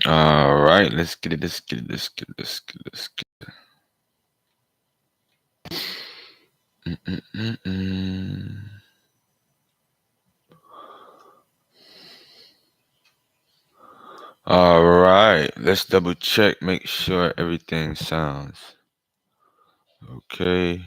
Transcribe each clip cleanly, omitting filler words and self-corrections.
All right, let's get it. Let's get it. Let's get it. Let's get it. Let's get it. Mm-mm-mm-mm. All right, let's double check, make sure everything sounds okay.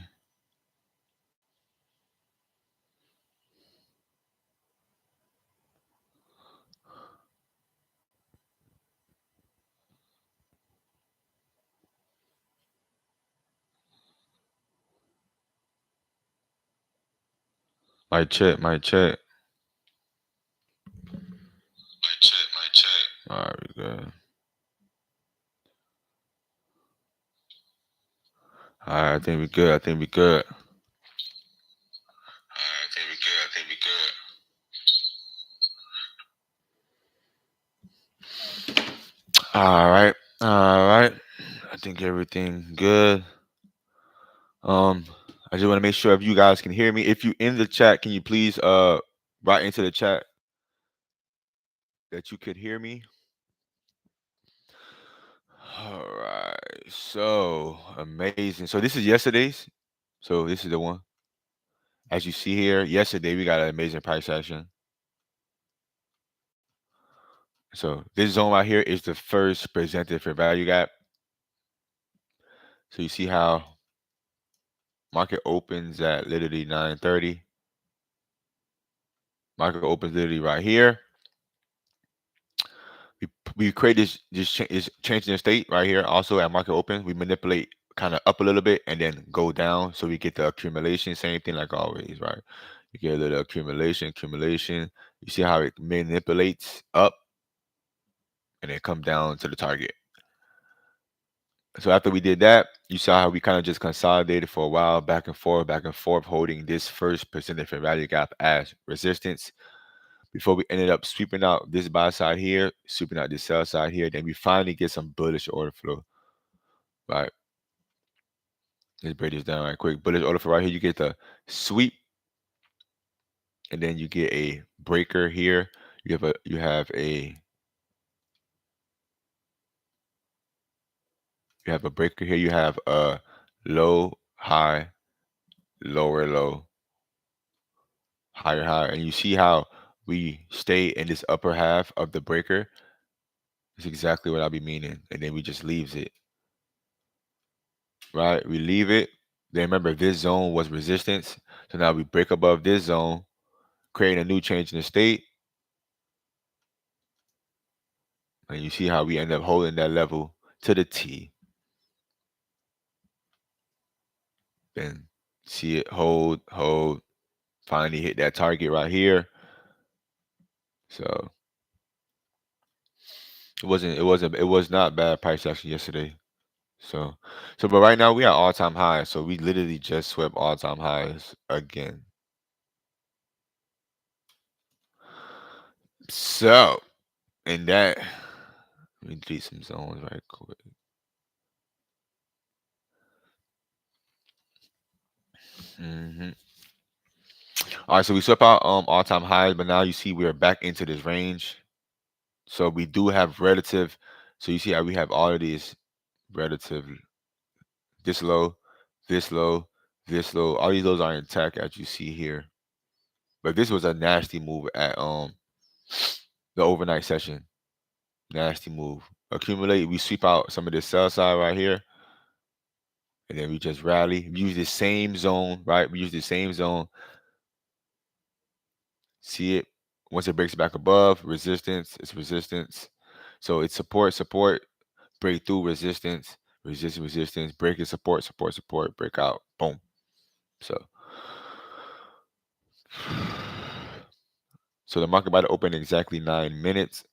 My check, my check. My check, my check. All right, we good. All right, I think we good. I think we good. I think we good. I think we good. All right, all right. I think everything good. Um, I just want to make sure if you guys can hear me. If you in the chat, can you please write into the chat that you could hear me? All right. So amazing. So this is yesterday's. So this is the one. As you see here, yesterday we got an amazing price action. So this zone right here is the first presented fair value gap. So you see how market opens at literally 9:30. Market opens literally right here. We create this changing the state right here. Also at market open, we manipulate kind of up a little bit and then go down so we get the accumulation. Same thing like always, right? You get a little accumulation. You see how it manipulates up and then come down to the target. So after we did that, you saw how we kind of just consolidated for a while, back and forth, holding this first percentage fair value gap as resistance before we ended up sweeping out this buy side here, sweeping out this sell side here. Then we finally get some bullish order flow. Right. Let's break this down right quick. Bullish order flow right here. You get the sweep, and then you get a breaker here. You have a breaker here. You have a low, high, lower, low, higher, higher. And you see how we stay in this upper half of the breaker. It's exactly what I'll be meaning. And then we just leaves it. Right? We leave it. Then remember this zone was resistance. So now we break above this zone, creating a new change in the state. And you see how we end up holding that level to the T. Then see it hold, finally hit that target right here. So it was not bad price action yesterday. So but right now we are all-time high. So we literally just swept all-time highs again. So and that let me delete some zones right quick. hmm All right, so we swept out all-time highs, but now you see we're back into this range. So we do have relative. So you see how we have all of these relative this low, this low, this low. All these lows are intact as you see here. But this was a nasty move at the overnight session. Nasty move. Accumulate. We sweep out some of this sell side right here, and then we just rally. We use the same zone, right? We use the same zone. See it once it breaks back above resistance. It's resistance. So it's support, breakthrough, resistance, break it, support, breakout, boom. So, so the market about to open in exactly 9 minutes.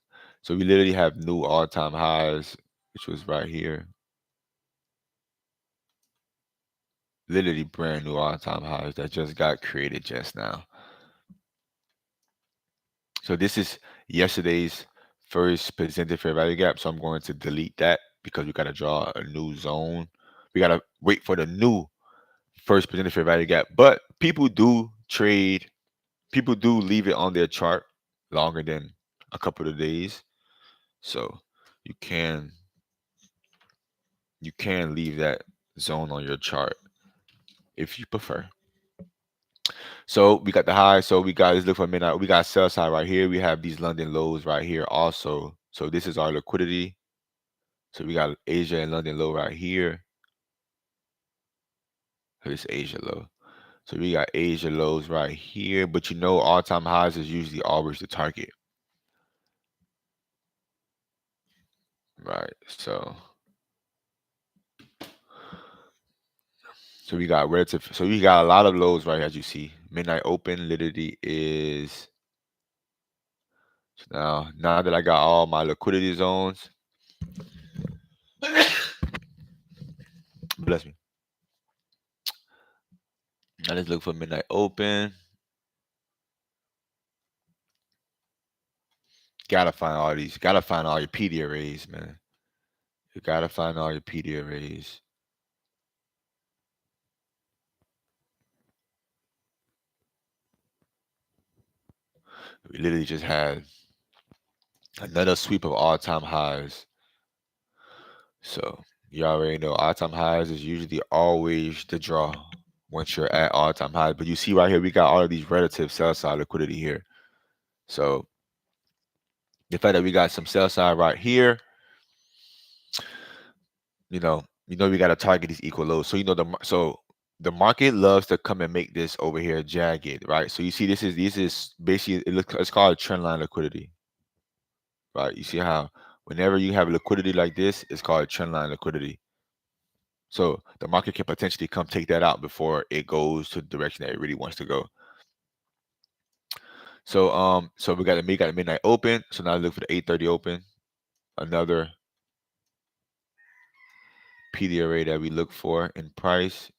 So we literally have new all-time highs, which was right here. Literally brand new all-time highs that just got created just now. So this is yesterday's first presented fair value gap. So I'm going to delete that because we got to draw a new zone. We got to wait for the new first presented fair value gap. But people do trade, people do leave it on their chart longer than a couple of days. So you can leave that zone on your chart if you prefer. So we got the high. So we got, let's look for midnight. We got sell side right here. We have these London lows right here also. So this is our liquidity. So we got Asia and London low right here. So this Asia low. So we got Asia lows right here. But you know, all-time highs is usually always the target. Right. So we got relative. So we got a lot of lows right here, as you see. Midnight open literally is, so now that I got all my liquidity zones, bless me. Now let's look for midnight open. Gotta find all these. Gotta find all your PD arrays, man. You gotta find all your PD arrays. We literally just had another sweep of all-time highs. So you already know all-time highs is usually always the draw once you're at all-time highs. But you see right here, we got all of these relative sell side liquidity here. So the fact that we got some sell side right here, we got to target these equal lows. So the market loves to come and make this over here jagged, right? So you see, this is basically, it's called trend line liquidity, right? You see how whenever you have liquidity like this, it's called trend line liquidity. So the market can potentially come take that out before it goes to the direction that it really wants to go. So we got the midnight open. So now look for the 8:30 open. Another PD array that we look for in price.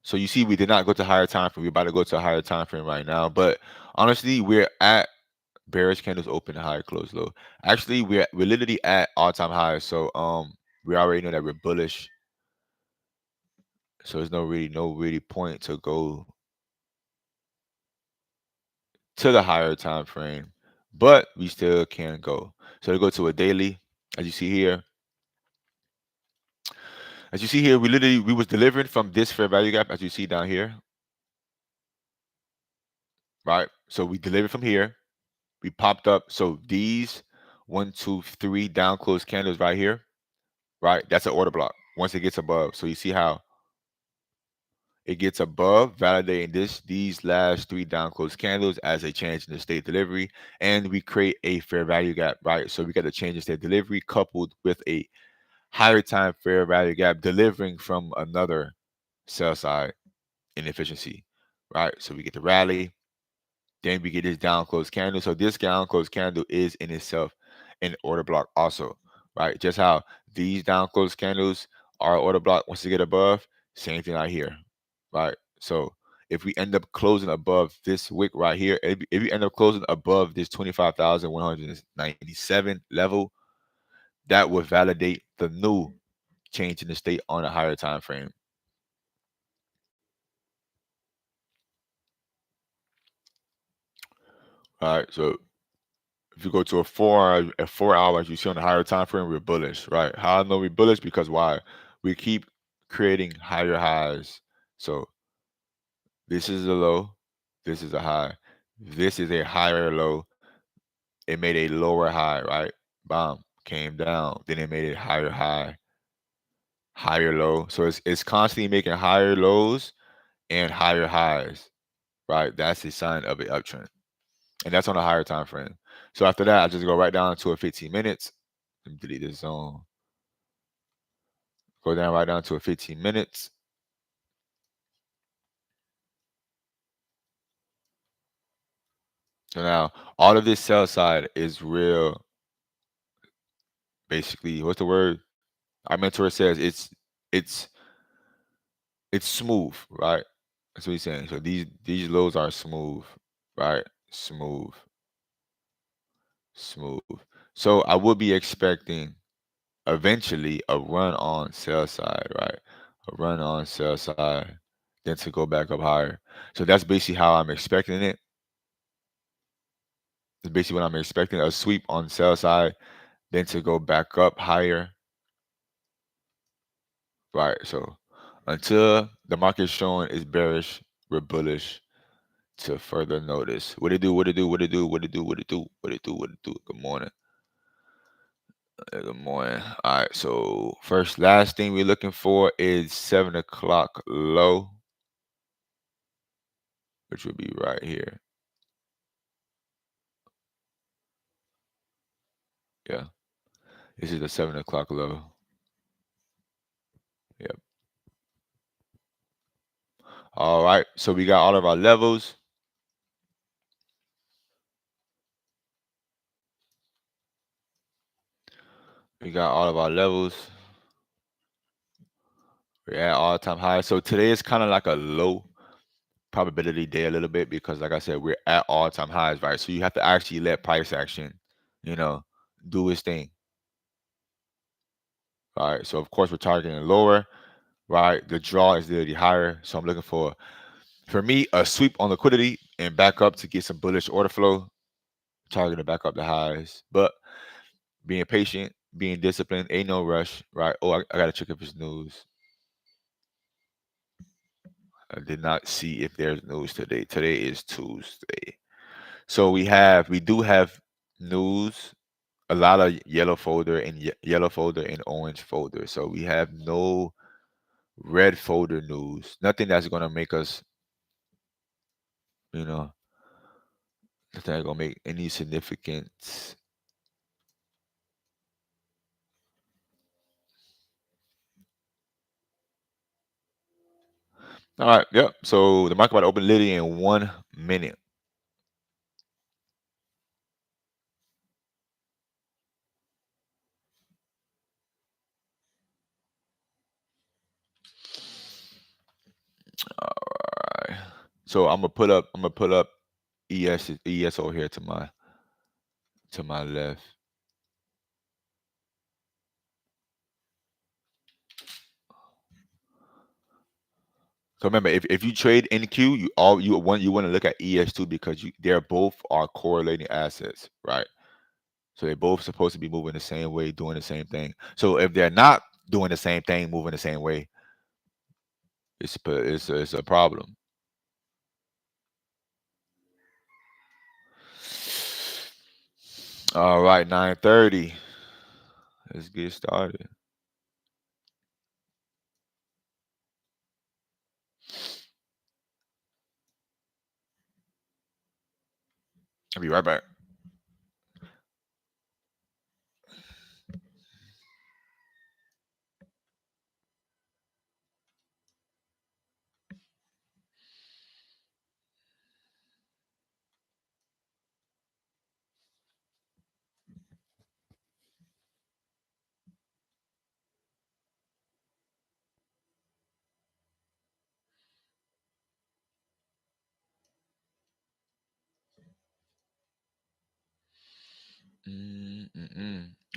So you see, we did not go to higher time frame. We're about to go to a higher time frame right now. But honestly, we're at bearish candles open, high, close, low. Actually, we're literally at all-time highs. So we already know that we're bullish. So there's no really point to go to the higher time frame, but we still can go. So to go to a daily, as you see here. As you see here, we was delivering from this fair value gap, as you see down here. Right? So we delivered from here. We popped up. So these 1, 2, 3 down close candles right here, right? That's an order block once it gets above. So you see how it gets above, validating these last 3 down close candles as a change in the state delivery, and we create a fair value gap, right? So we got the change in state delivery coupled with a higher time fair value gap delivering from another sell side inefficiency, right? So we get the rally, then we get this down close candle. So this down close candle is in itself an order block also, right? Just how these down close candles are order block once they get above, same thing right here, right? So if we end up closing above this wick right here, if we end up closing above this 25,197 level, that would validate the new change in the state on a higher time frame. All right, so if you go to a 4 hours, you see on the higher time frame, we're bullish, right? How I know we're bullish? Because why? We keep creating higher highs. So this is a low, this is a high, this is a higher low. It made a lower high, right? Bomb, came down, then it made a higher high, higher low. So it's constantly making higher lows and higher highs, right? That's a sign of an uptrend. And that's on a higher time frame. So after that, I just go right down to a 15 minutes. Let me delete this zone. Go down right down to a 15 minutes. So now all of this sell side is real. Basically, what's the word? Our mentor says it's smooth, right? That's what he's saying. So these lows are smooth, right? Smooth. So I would be expecting eventually a run on sell side, right? A run on sell side, then to go back up higher. So that's basically how I'm expecting it. It's basically what I'm expecting, a sweep on sell side, then to go back up higher, right? So until the market is showing is bearish, we're bullish to further notice. What it do? What it do? What it do? What it do? What it do? What it do? What it do? Good morning. Good morning. All right. So last thing we're looking for is 7 o'clock low, which would be right here. Yeah. This is the 7 o'clock low. Yep. All right. So we got all of our levels. We got all of our levels. We're at all-time high. So today is kind of like a low probability day a little bit because, like I said, we're at all-time highs, right? So you have to actually let price action, you know, do its thing. All right. So of course we're targeting lower, right? The draw is literally higher. So I'm looking for me, a sweep on liquidity and back up to get some bullish order flow, targeting to back up the highs. But being patient, being disciplined, ain't no rush, right? Oh, I gotta check if it's news. I did not see if there's news today. Today is Tuesday. So we do have news, a lot of yellow folder and yellow folder and orange folder. So we have no red folder news. Nothing that's gonna make us, you know, nothing that's gonna make any significance. All right, yep. So the market about to open literally in 1 minute. All right. So I'm gonna put up ES over here to my left. So remember, if you trade NQ, you want to look at ES2 because they're both are correlating assets, right? So they're both supposed to be moving the same way, doing the same thing. So if they're not doing the same thing, moving the same way, it's a problem. All right, 9:30. Let's get started. I'll be right back.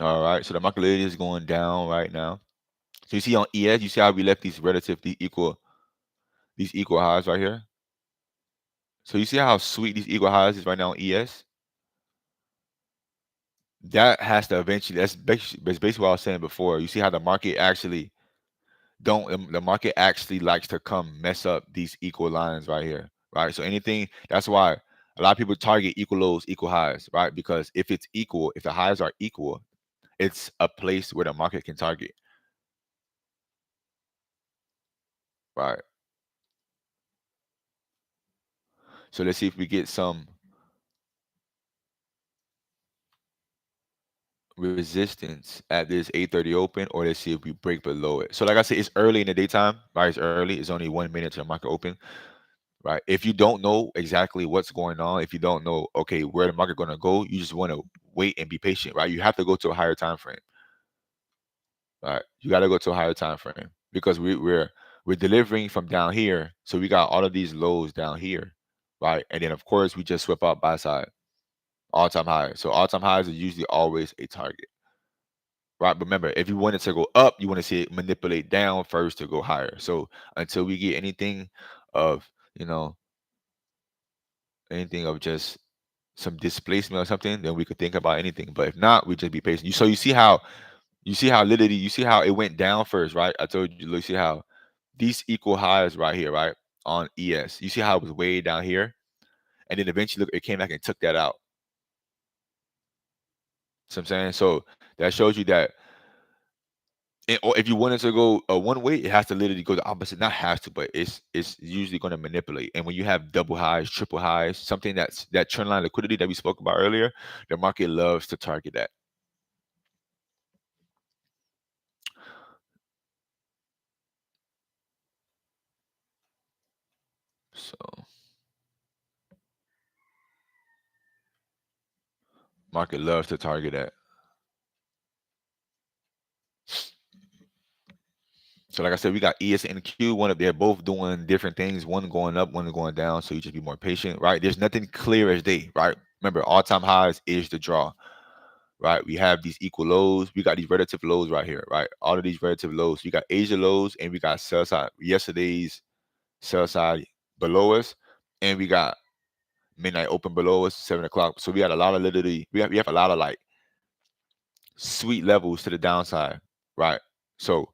All right, so the market literally is going down right now. So you see on ES, you see how we left these equal highs right here. So you see how sweet these equal highs is right now on ES. That has to eventually. That's basically what I was saying before. You see how the market actually don't. The market actually likes to come mess up these equal lines right here, right? So anything. That's why a lot of people target equal lows, equal highs, right? Because if it's equal, if the highs are equal, it's a place where the market can target, right? So let's see if we get some resistance at this 8:30 open, or let's see if we break below it. So like I said, it's early in the daytime, right? It's early. It's only 1 minute to the market open, right? If you don't know exactly what's going on, if you don't know, okay, where the market going to go, you just want to wait and be patient, right? You have to go to a higher time frame, right? You got to go to a higher time frame because we're delivering from down here, so we got all of these lows down here, right? And then of course we just swept out buy side, all time high. So all time highs are usually always a target. Right. But remember, if you want it to go up, you want to see it manipulate down first to go higher. So until we get anything of, you know, anything of just some displacement or something, then we could think about anything. But if not, we just be patient. So you see how literally you see how it went down first, right? I told you, look, see how these equal highs right here, right? On ES. You see how it was way down here? And then eventually look, it came back and took that out. So I'm saying, so that shows you that or if you wanted to go one way, it has to literally go the opposite. Not has to, but it's usually going to manipulate. And when you have double highs, triple highs, something that trend line liquidity that we spoke about earlier, the market loves to target that. So market loves to target that. So like I said, we got ES and Q. They're both doing different things. One going up, one going down. So you just be more patient, right? There's nothing clear as day, right? Remember, all-time highs is the draw, right? We have these equal lows. We got these relative lows right here, right? All of these relative lows. You got Asia lows, and we got sell side. Yesterday's sell side below us, and we got midnight open below us, 7 o'clock. So we got a lot of literally. We have a lot of like sweet levels to the downside, right? So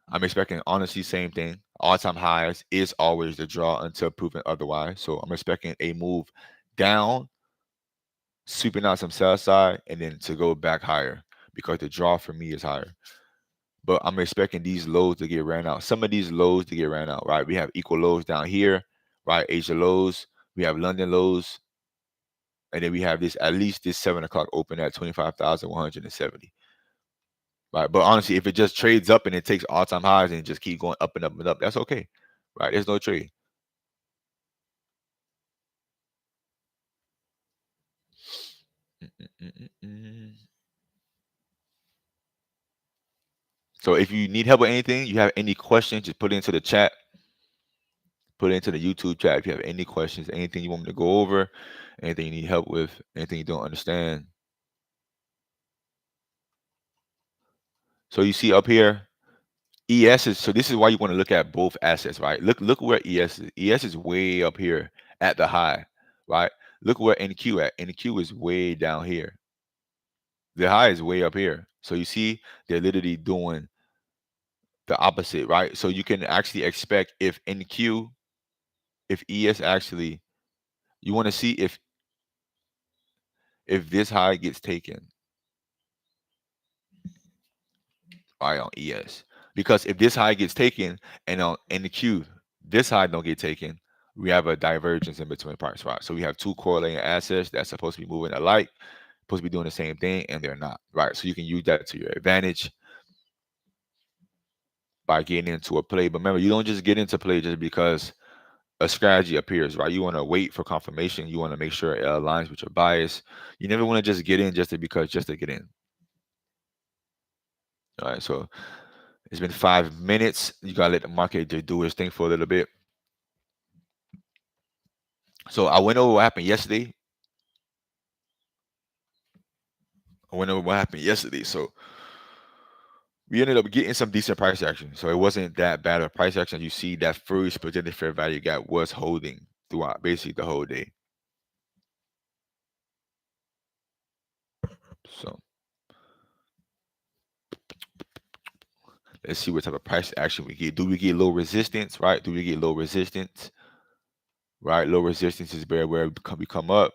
I'm expecting honestly same thing. All-time highs is always the draw until proven otherwise. So I'm expecting a move down, sweeping out some sell side, and then to go back higher because the draw for me is higher. But I'm expecting these lows to get ran out. Some of these lows to get ran out, right? We have equal lows down here, right? Asia lows. We have London lows. And then we have this at least this 7 o'clock open at 25,170. Right. But honestly, if it just trades up and it takes all-time highs and just keep going up and up and up, that's okay. Right. There's no trade. So if you need help with anything, you have any questions, just put it into the chat. Put it into the YouTube chat if you have any questions, anything you want me to go over, anything you need help with, anything you don't understand. So you see up here, ES is so this is why you want to look at both assets, right? Look where ES is. ES is way up here at the high, right? Look where NQ at. NQ is way down here. The high is way up here. So you see they're literally doing the opposite, right? So you can actually expect if NQ, if ES actually, you want to see if this high gets taken, right, on ES. Because if this high gets taken and on NQ, this high don't get taken, we have a divergence in between price, right? So we have two correlating assets that's supposed to be moving alike, supposed to be doing the same thing, and they're not, right? So you can use that to your advantage by getting into a play. But remember, you don't just get into play just because a strategy appears, right? You want to wait for confirmation. You want to make sure it aligns with your bias. You never want to just get in just to get in. All right, so it's been 5 minutes. You gotta let the market just do its thing for a little bit. So I went over what happened yesterday. So we ended up getting some decent price action. So it wasn't that bad of a price action. You see that first projected fair value gap was holding throughout basically the whole day. So let's see what type of price action we get. Do we get low resistance, right? Do we get low resistance? Right? Low resistance is where we come up,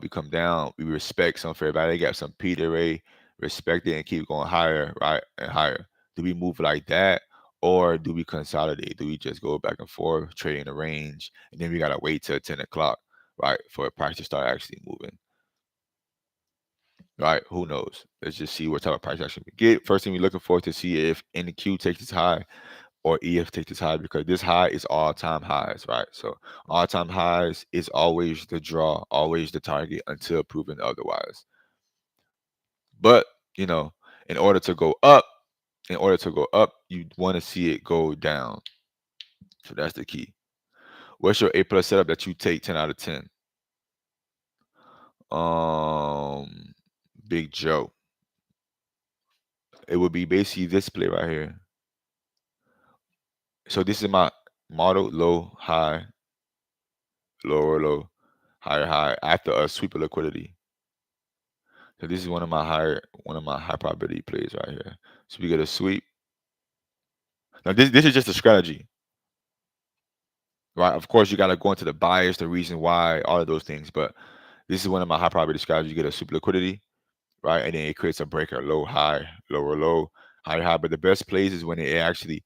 we come down. We respect some fair value gap, some P to array, respect it and keep going higher, right? And higher. Do we move like that? Or do we consolidate? Do we just go back and forth, trading the range, and then we gotta wait till 10 o'clock, right, for a price to start actually moving? Right? Who knows? Let's just see what type of price action we get. First thing we're looking for to see if NQ takes this high or EF takes this high because this high is all-time highs, right? So all-time highs is always the draw, always the target until proven otherwise. But you know, in order to go up, you want to see it go down. So that's the key. What's your A plus setup that you take 10 out of 10? Big Joe. It would be basically this play right here. So this is my model: low, high, lower, low, higher high after a sweep of liquidity. So this is one of my high probability plays right here. So we get a sweep. Now this is just a strategy, right? Of course, you got to go into the bias, the reason why, all of those things. But this is one of my high probability strategies. You get a sweep liquidity, right, and then it creates a breaker, low high, lower low, higher high. But the best plays is when it actually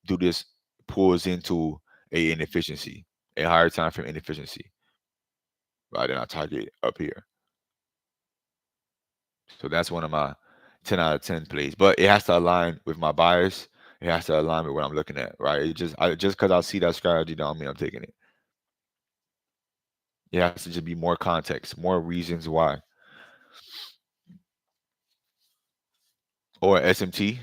do this, pulls into a inefficiency, a higher time frame inefficiency, right? And I target up here. So that's one of my 10 out of 10 plays. But it has to align with my bias. It has to align with what I'm looking at, right? Just because I see that strategy don't mean I'm taking it. It has to just be more context, more reasons why. Or SMT,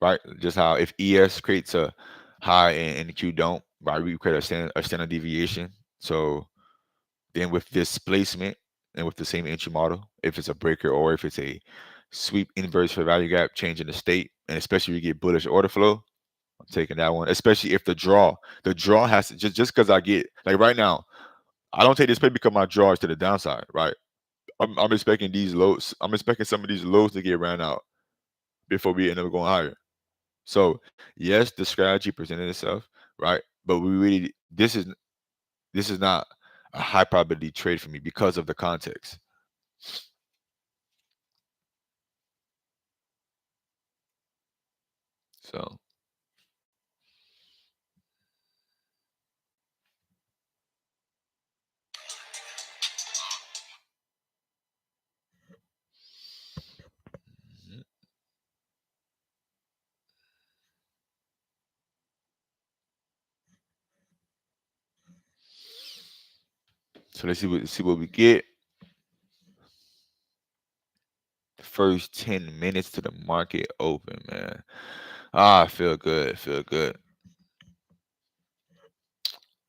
right? Just how if ES creates a high and Q don't, right? We create a standard deviation. So then with displacement and with the same entry model, if it's a breaker or if it's a sweep inverse for value gap, change in the state, and especially if you get bullish order flow, I'm taking that one. Especially if the draw has to just because I get like right now, I don't take this play because my draw is to the downside, right? I'm expecting these lows. I'm expecting some of these lows to get ran out before we end up going higher. So yes, the strategy presented itself, right? But we really this is not a high probability trade for me because of the context. So mhm. So let's see what we get. First 10 minutes to the market open, man. Ah, I feel good. Feel good.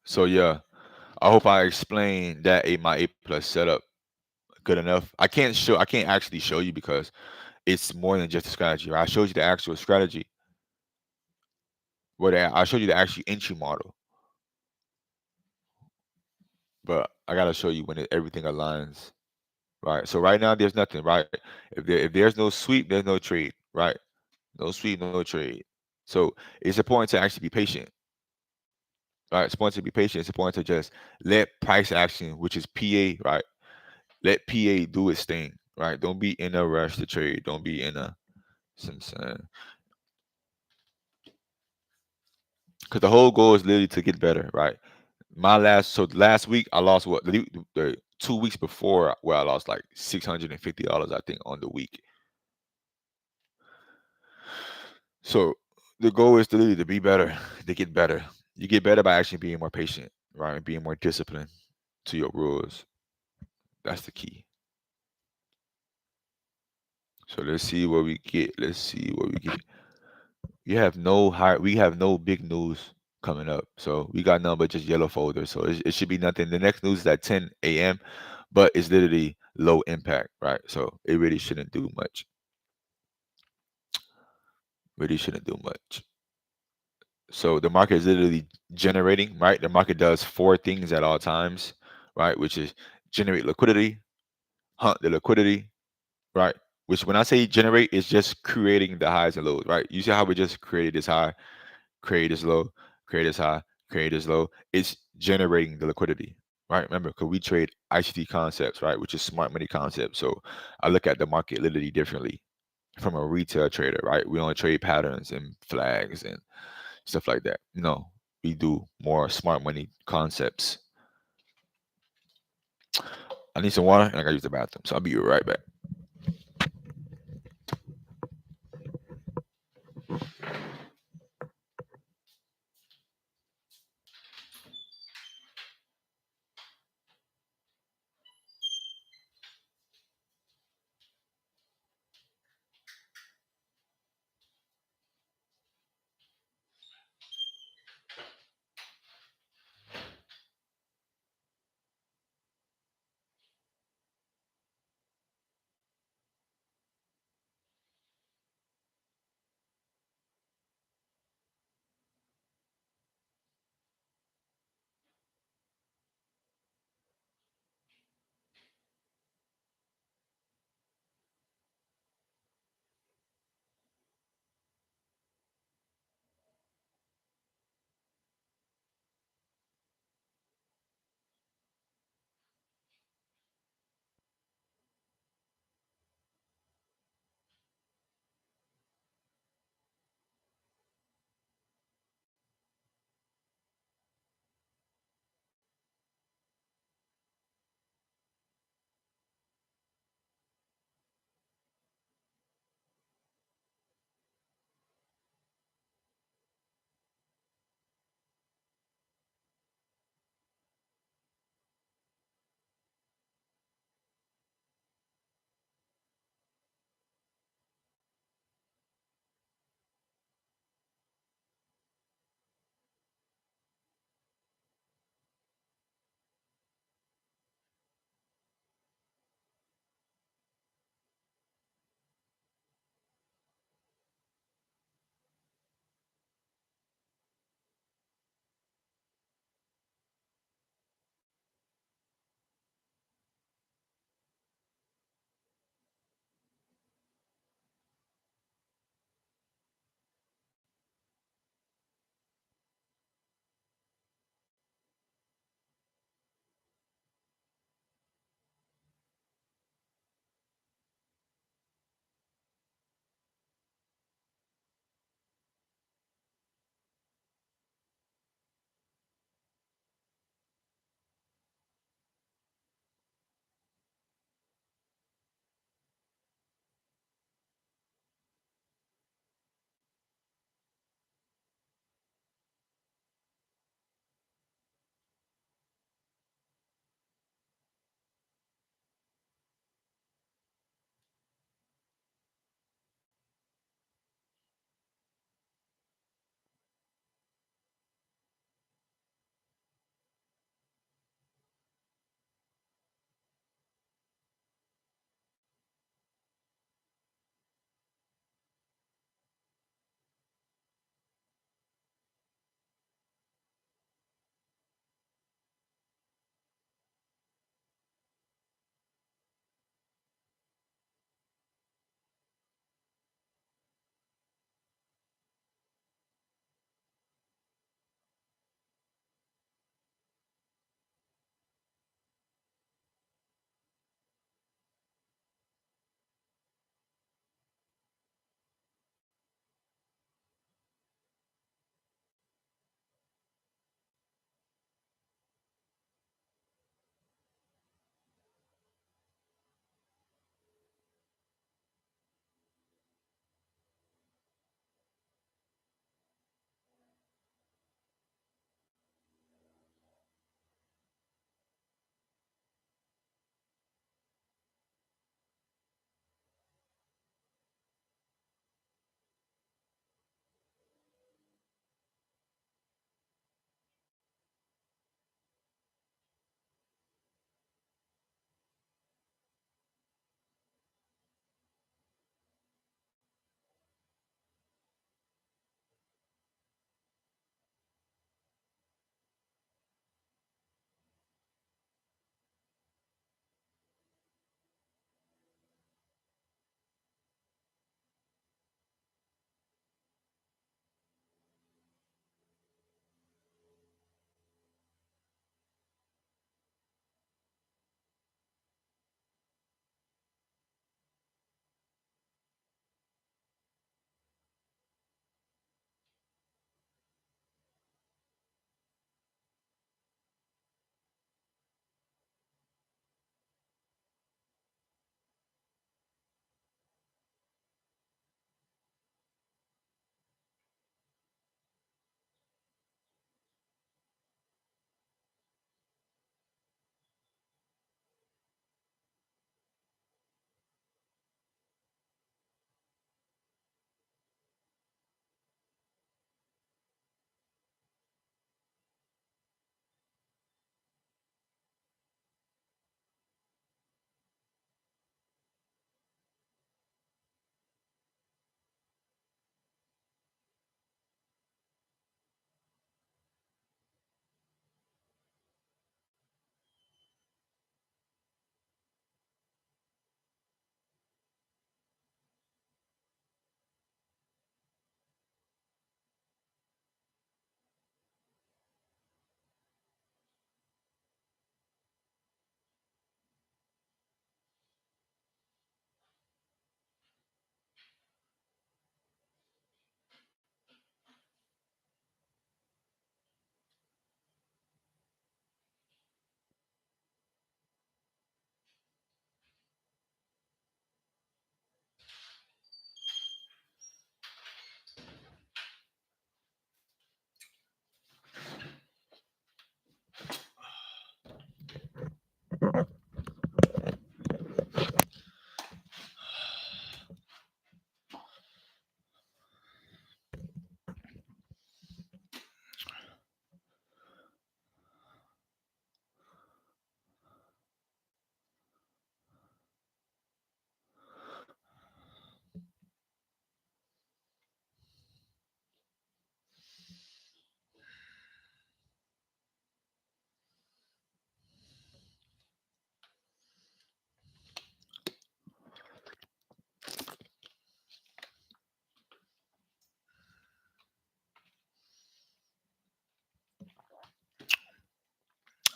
So yeah, I hope I explained that my A plus setup good enough. I can't actually show you because it's more than just a strategy. Right? I showed you the actual strategy. I showed you the actual entry model, but I gotta show you when everything aligns. Right. So right now there's nothing. Right. If there's no sweep, there's no trade. Right. No sweep, no trade. So it's important to actually be patient. Right. It's important to be patient. It's important to just let price action, which is PA, right? Let PA do its thing. Right. Don't be in a rush to trade. Don't be in a some because the whole goal is literally to get better, right? Last week I lost what the 2 weeks before where I lost like $650 I think on the week. So the goal is to literally to be better, to get better. You get better by actually being more patient, right? Being more disciplined to your rules. That's the key. So let's see what we get. Let's see what we get. We have no big news coming up. So we got none but just yellow folders. So it should be nothing. The next news is at 10 a.m., but it's literally low impact, right? So it really shouldn't do much. Really shouldn't do much. So the market is literally generating, right? The market does four things at all times, right? Which is generate liquidity, hunt the liquidity, right? Which when I say generate, it's just creating the highs and lows, right? You see how we just created this high, create this low, create this high, create this low. It's generating the liquidity, right? Remember, because we trade ICT concepts, right? Which is smart money concepts. So I look at the market literally differently from a retail trader, right? We don't trade patterns and flags and stuff like that. No, we do more smart money concepts. I need some water and I gotta use the bathroom. So I'll be right back.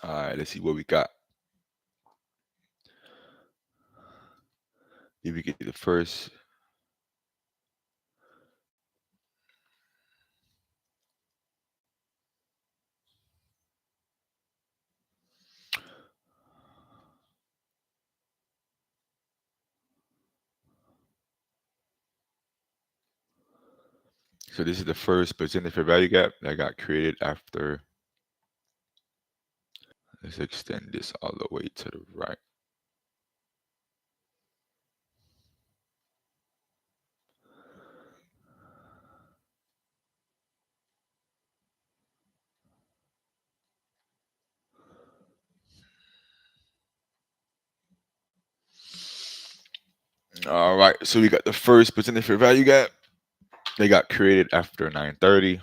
All right, let's see what we got. If we get the first. So this is the first presented fair value gap that got created after. Let's extend this all the way to the right. All right, so we got the first presented fair value gap. They got created after 9:30.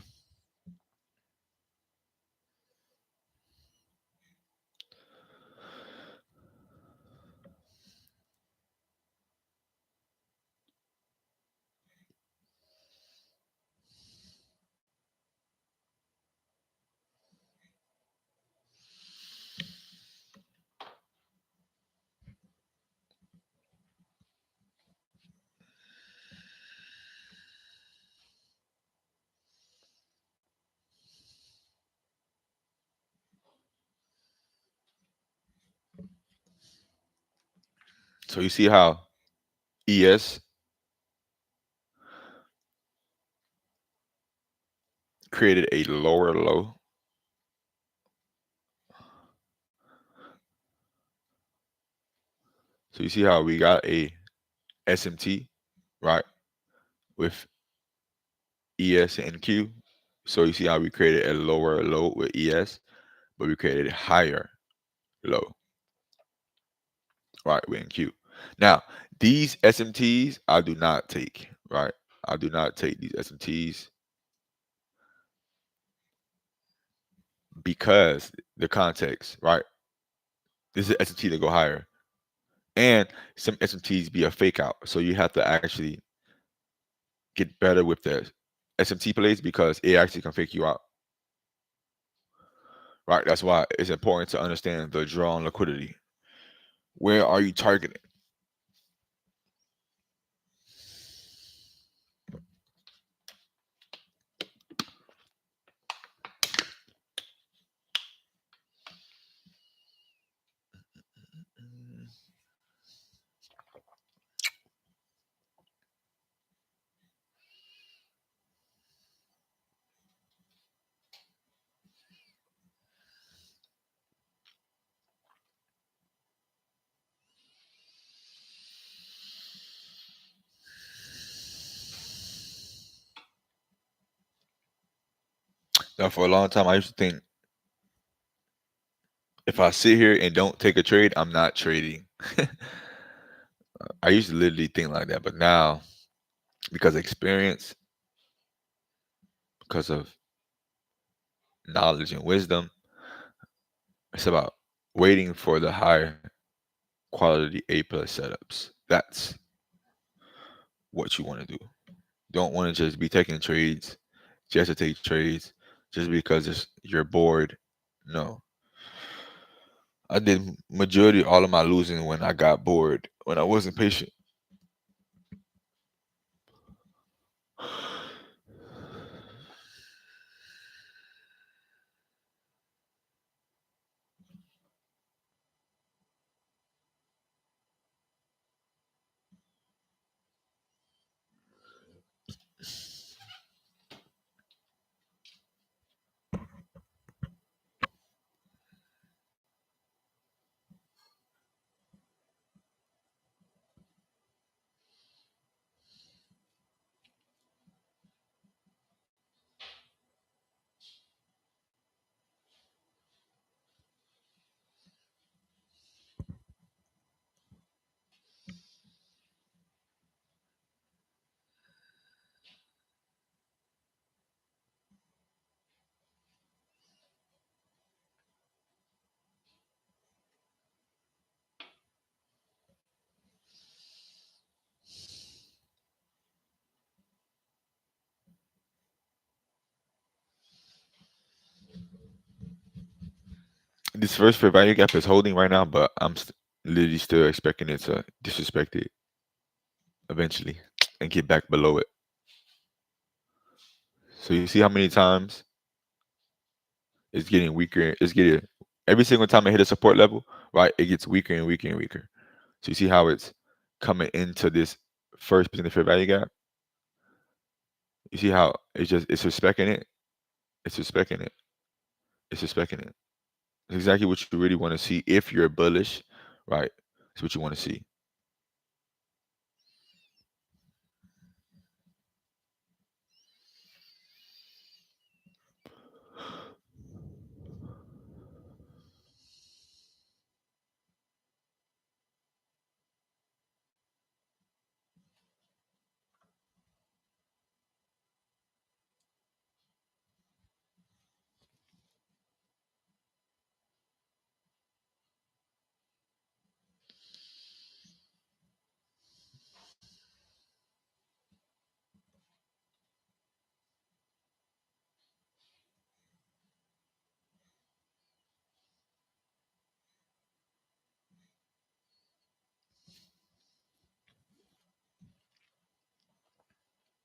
So you see how ES created a lower low. So you see how we got a SMT, right, with ES and Q. So you see how we created a lower low with ES, but we created a higher low, right, with Q. Now, these SMTs I do not take, right? I do not take these SMTs because the context, right? This is SMT to go higher. And some SMTs be a fake out. So you have to actually get better with the SMT plays because it actually can fake you out. Right. That's why it's important to understand the draw on liquidity. Where are you targeting? Now, for a long time, I used to think if I sit here and don't take a trade, I'm not trading. I used to literally think like that, but now, because of experience, because of knowledge and wisdom, it's about waiting for the high quality A plus setups. That's what you want to do. Don't want to just be taking trades just to take trades just because you're bored. No, I did majority all of my losing when I got bored, when I wasn't patient. this first fair value gap is holding right now, but literally still expecting it to disrespect it eventually and get back below it. So you see how many times it's getting weaker. It's getting every single time it hit a support level, right? It gets weaker and weaker and weaker. So you see how it's coming into this first percent fair value gap. You see how it's respecting it. It's respecting it. It's respecting it. It's exactly what you really want to see if you're bullish, right? It's what you want to see.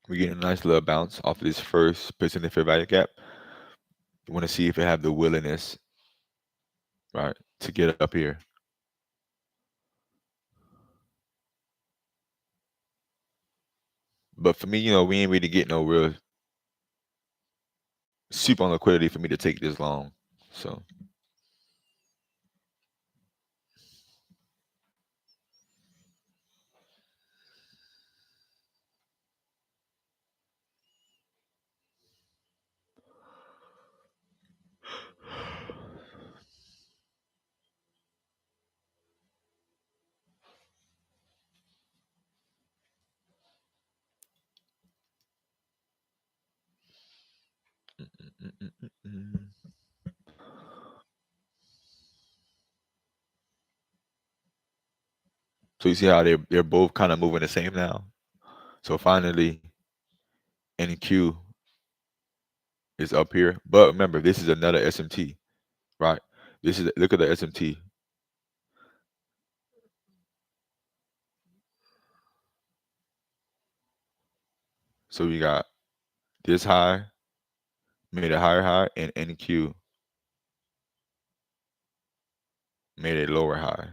We're getting a nice little bounce off of this first percent fair value gap. You want to see if it have the willingness, right, to get up here. But for me, we ain't really getting no real super on liquidity for me to take this long. So so you see how they're both kind of moving the same now. So finally, NQ is up here. But remember, this is another SMT, right? Look at the SMT. So we got this high, made a higher high, and NQ made a lower high.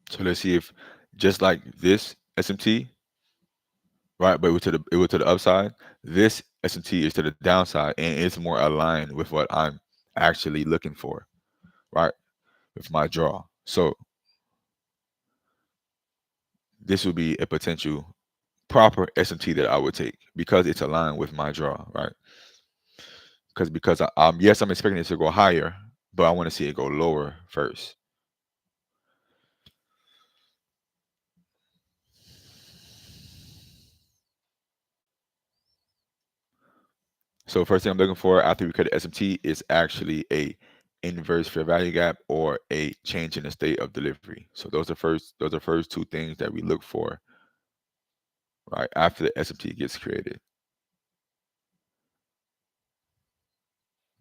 So let's see if just like this SMT, right? But it was to the upside. This SMT is to the downside, and it's more aligned with what I'm actually looking for, right? With my draw. So this would be a potential proper SMT that I would take because it's aligned with my draw, right? Because yes, I'm expecting it to go higher, but I want to see it go lower first. So first thing I'm looking for after we create the SMT is actually a inverse fair value gap or a change in the state of delivery. So those are first two things that we look for, right, after the SMT gets created.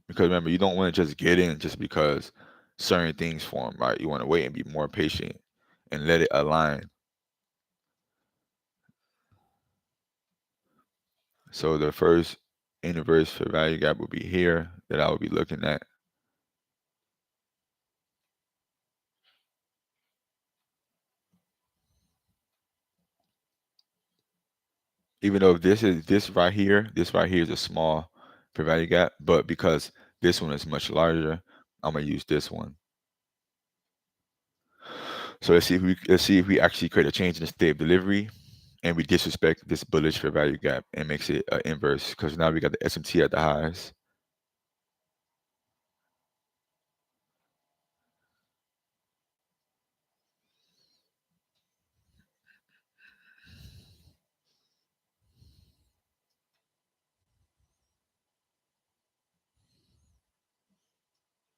Because remember, you don't want to just get in just because certain things form, right? You want to wait and be more patient and let it align. So the first inverse fair value gap would be here that I would be looking at. Even though this right here is a small fair value gap, but because this one is much larger, I'm gonna use this one. So let's see if we actually create a change in the state of delivery and we disrespect this bullish fair value gap and makes it inverse because now we got the SMT at the highs.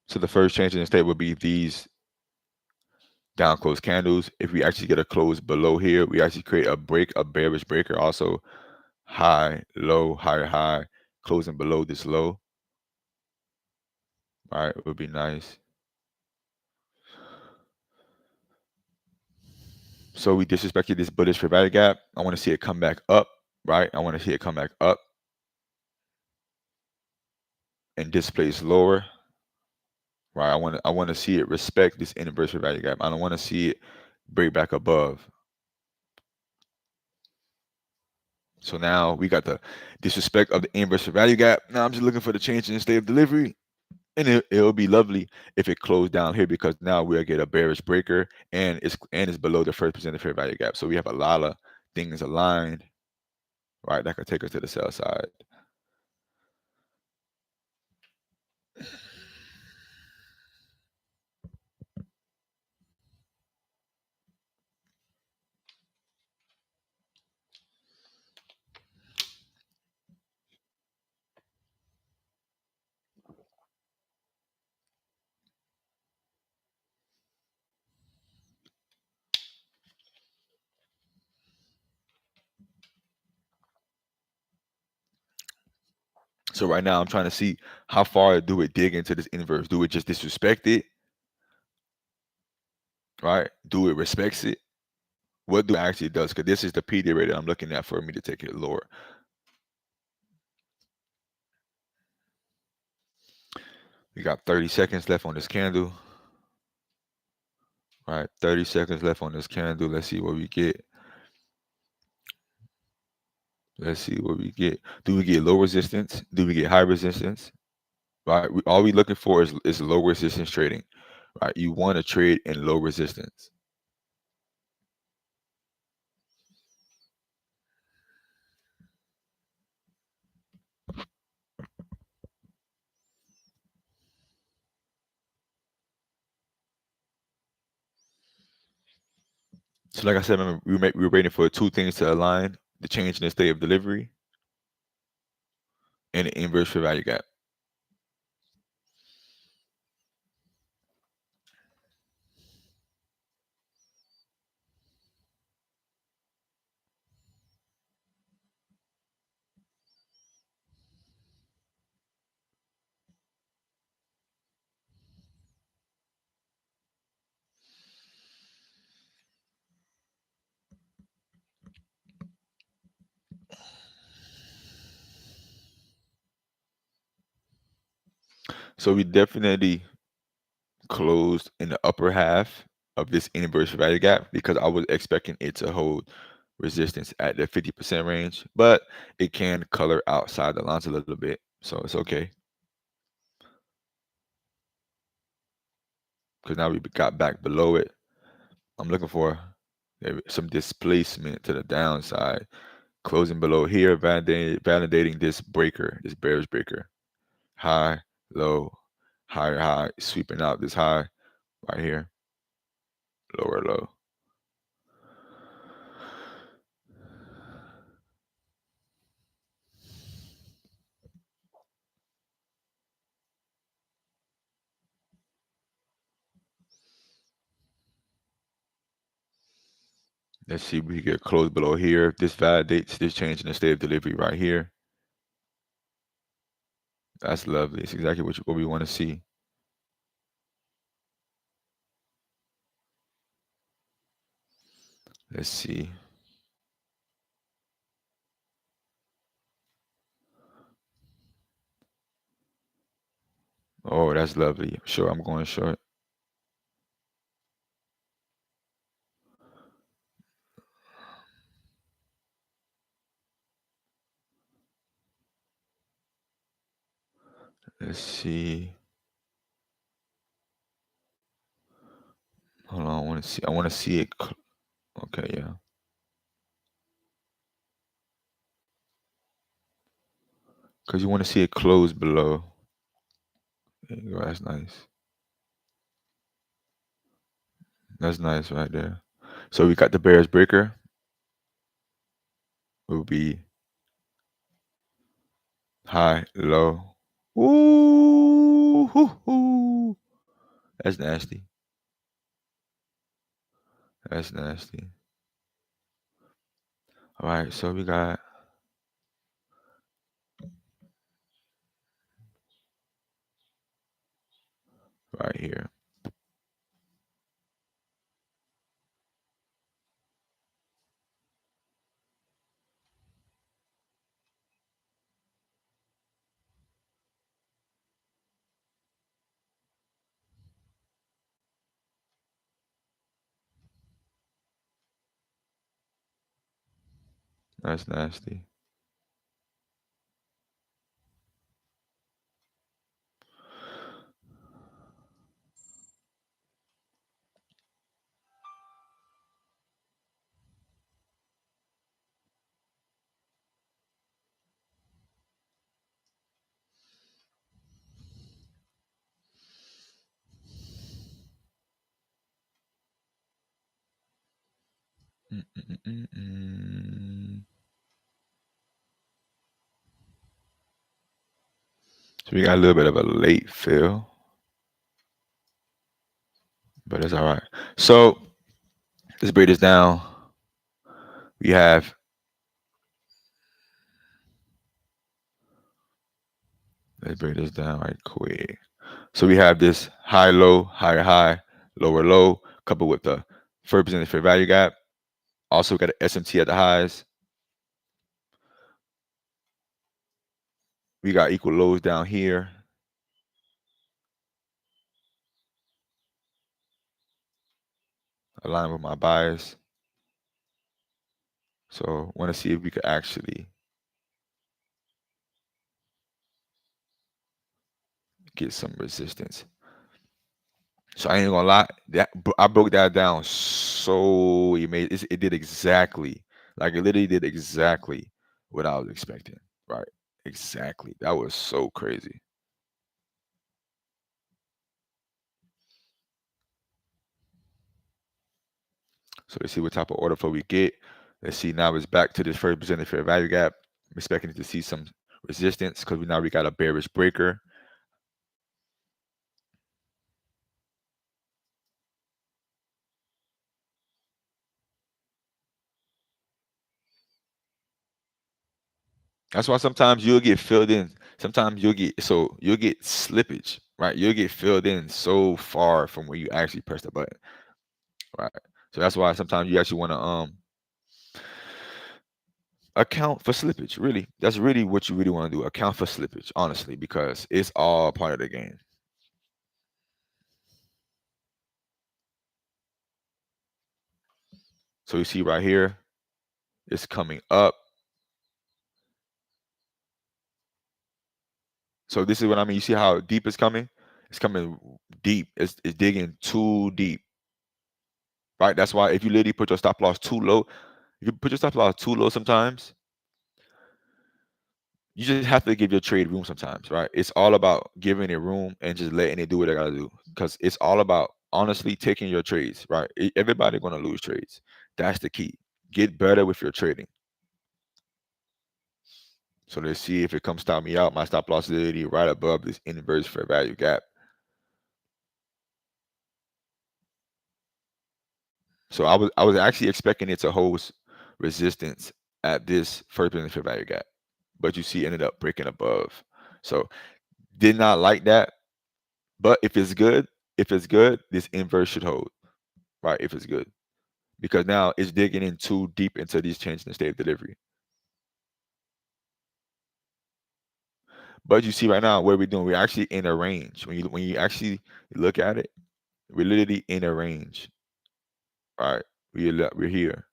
So the first change in the state would be these down close candles. If we actually get a close below here, we actually create a break, a bearish breaker also. High, low, higher high, closing below this low. All right, would be nice. So we disrespected this bullish fair value gap. I want to see it come back up, right? I want to see it come back up and displace lower, right? I want to see it respect this inverse fair value gap. I don't want to see it break back above. So now we got the disrespect of the inverse fair value gap. Now I'm just looking for the change in the state of delivery. And it'll be lovely if it closed down here, because now we'll get a bearish breaker and it's below the first percent of fair value gap. So we have a lot of things aligned, right? That could take us to the sell side. So right now I'm trying to see how far do it dig into this inverse. Do it just disrespect it? Right? Do it respects it? What do it actually does? Because this is the PD rate that I'm looking at for me to take it lower. We got 30 seconds left on this candle. All right, 30 seconds left on this candle. Let's see what we get. Let's see what we get. Do we get low resistance? Do we get high resistance? Right? All we looking for is low resistance trading. Right? You want to trade in low resistance. So like I said, remember, we were waiting for two things to align: the change in the state of delivery and the inverse fair value gap. So we definitely closed in the upper half of this inverse value gap, because I was expecting it to hold resistance at the 50% range, but it can color outside the lines a little bit, so it's okay. Because now we got back below it. I'm looking for some displacement to the downside, closing below here, validating this breaker, this bearish breaker. High, low, higher high, sweeping out this high right here, lower low. Let's see if we get close below here. This validates this change in the state of delivery right here. That's lovely. It's exactly what we want to see. Let's see. Oh, that's lovely. Sure, I'm going short. Let's see. Hold on, I want to see. I want to see it. Okay, yeah. Because you want to see it close below. There you go. That's nice. That's nice right there. So we got the bearish breaker. Will be high, low. Ooh, hoo, hoo. That's nasty. That's nasty. All right, so we got right here. That's nasty. Mm-mm-mm-mm. So we got a little bit of a late fill, but it's all right. So let's break this down. We have let's break this down right quick. So we have this high low, higher high, lower low, coupled with the first percentage fair value gap. Also got an SMT at the highs. We got equal lows down here. Aligned with my bias. So want to see if we could actually get some resistance. So I ain't gonna lie, that I broke that down so it did exactly, like it literally did exactly what I was expecting. Right, exactly. That was so crazy. So let's see what type of order flow we get. Let's see, now it's back to this first percentage fair value gap. I'm expecting to see some resistance because we got a bearish breaker. That's why sometimes you'll get filled in. Sometimes you'll get slippage, right? You'll get filled in so far from where you actually press the button, right? So that's why sometimes you actually want to account for slippage. Really, that's really what you really want to do. Account for slippage, honestly, because it's all part of the game. So you see right here, it's coming up. So this is what I mean. You see how deep it's coming? It's coming deep. It's digging too deep, right? That's why if you literally put your stop loss too low, if you put your stop loss too low sometimes, you just have to give your trade room sometimes, right? It's all about giving it room and just letting it do what it gotta do. Because it's all about honestly taking your trades, right? Everybody gonna lose trades. That's the key. Get better with your trading. So let's see if it comes stop me out. My stop loss is literally right above this inverse fair value gap. So I was actually expecting it to hold resistance at this first percentage fair value gap, but you see, it ended up breaking above. So did not like that. But if it's good, this inverse should hold, right? If it's good, because now it's digging in too deep into these changes in the state of delivery. But you see right now what we're doing, we're actually in a range. When you actually look at it, we're literally in a range. All right, we're here.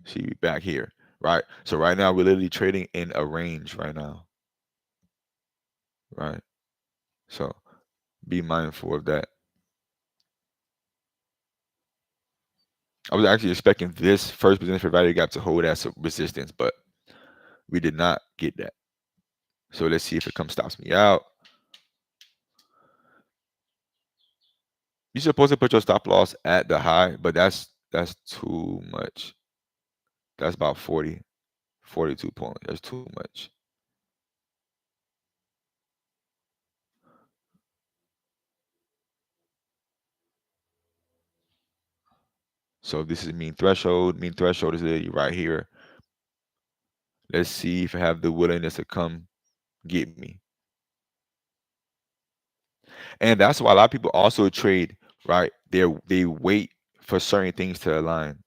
See, we back here, right? So right now we're literally trading in a range right now, right? So be mindful of that. I was actually expecting this first position for value gap to hold as a resistance, but we did not get that. So let's see if it comes stops me out. You're supposed to put your stop loss at the high, but that's too much. That's about 40, 42 points. That's too much. So this is mean threshold. Mean threshold is literally right here. Let's see if I have the willingness to come get me. And that's why a lot of people also trade, right? They wait for certain things to align.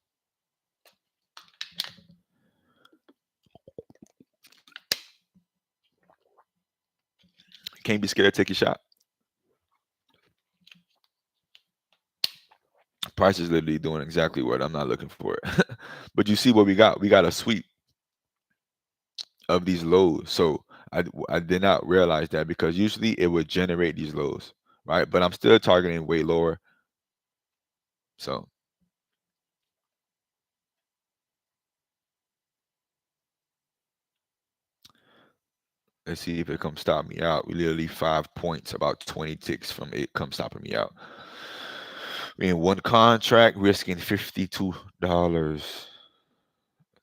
Can't be scared to take a shot. Price is literally doing exactly what I'm not looking for. But you see what we got? We got a sweep of these lows. So I did not realize that because usually it would generate these lows, right? But I'm still targeting way lower. So let's see if it comes stop me out. We literally 5 points, about 20 ticks from it come stopping me out. We in one contract, risking $52.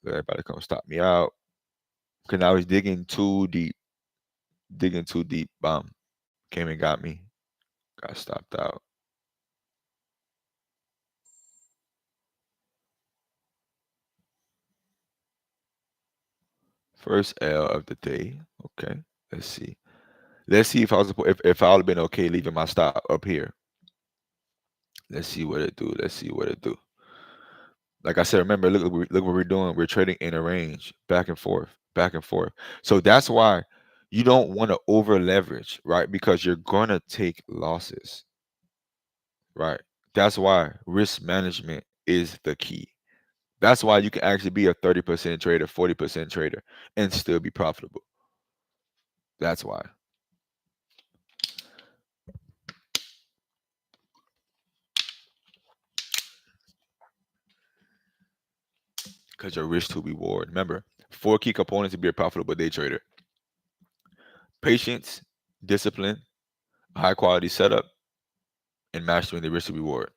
Everybody come stop me out. Cause I was digging too deep. Digging too deep. Came and got me. Got stopped out. First L of the day. Okay. Let's see. Let's see if I was if I would have been okay leaving my stop up here. Let's see what it do. Let's see what it do. Like I said, remember, look what we're doing. We're trading in a range, back and forth, back and forth. So that's why you don't want to over leverage, right? Because you're gonna take losses, right? That's why risk management is the key. That's why you can actually be a 30% trader, 40% trader, and still be profitable. That's why. Because your risk to reward. Remember, 4 key components to be a profitable day trader: patience, discipline, high quality setup, and mastering the risk to reward.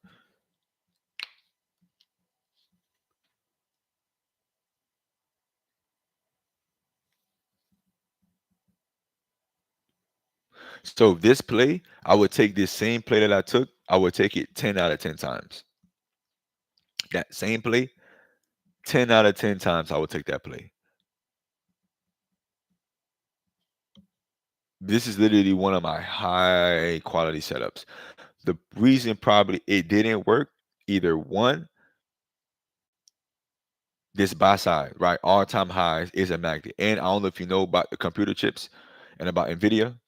So this play, I would take this same play that I took, I would take it 10 out of 10 times. That same play, 10 out of 10 times, I would take that play. This is literally one of my high quality setups. The reason probably it didn't work, either one, this buy side, right? All time highs is a magnet. And I don't know if you know about the computer chips and about Nvidia.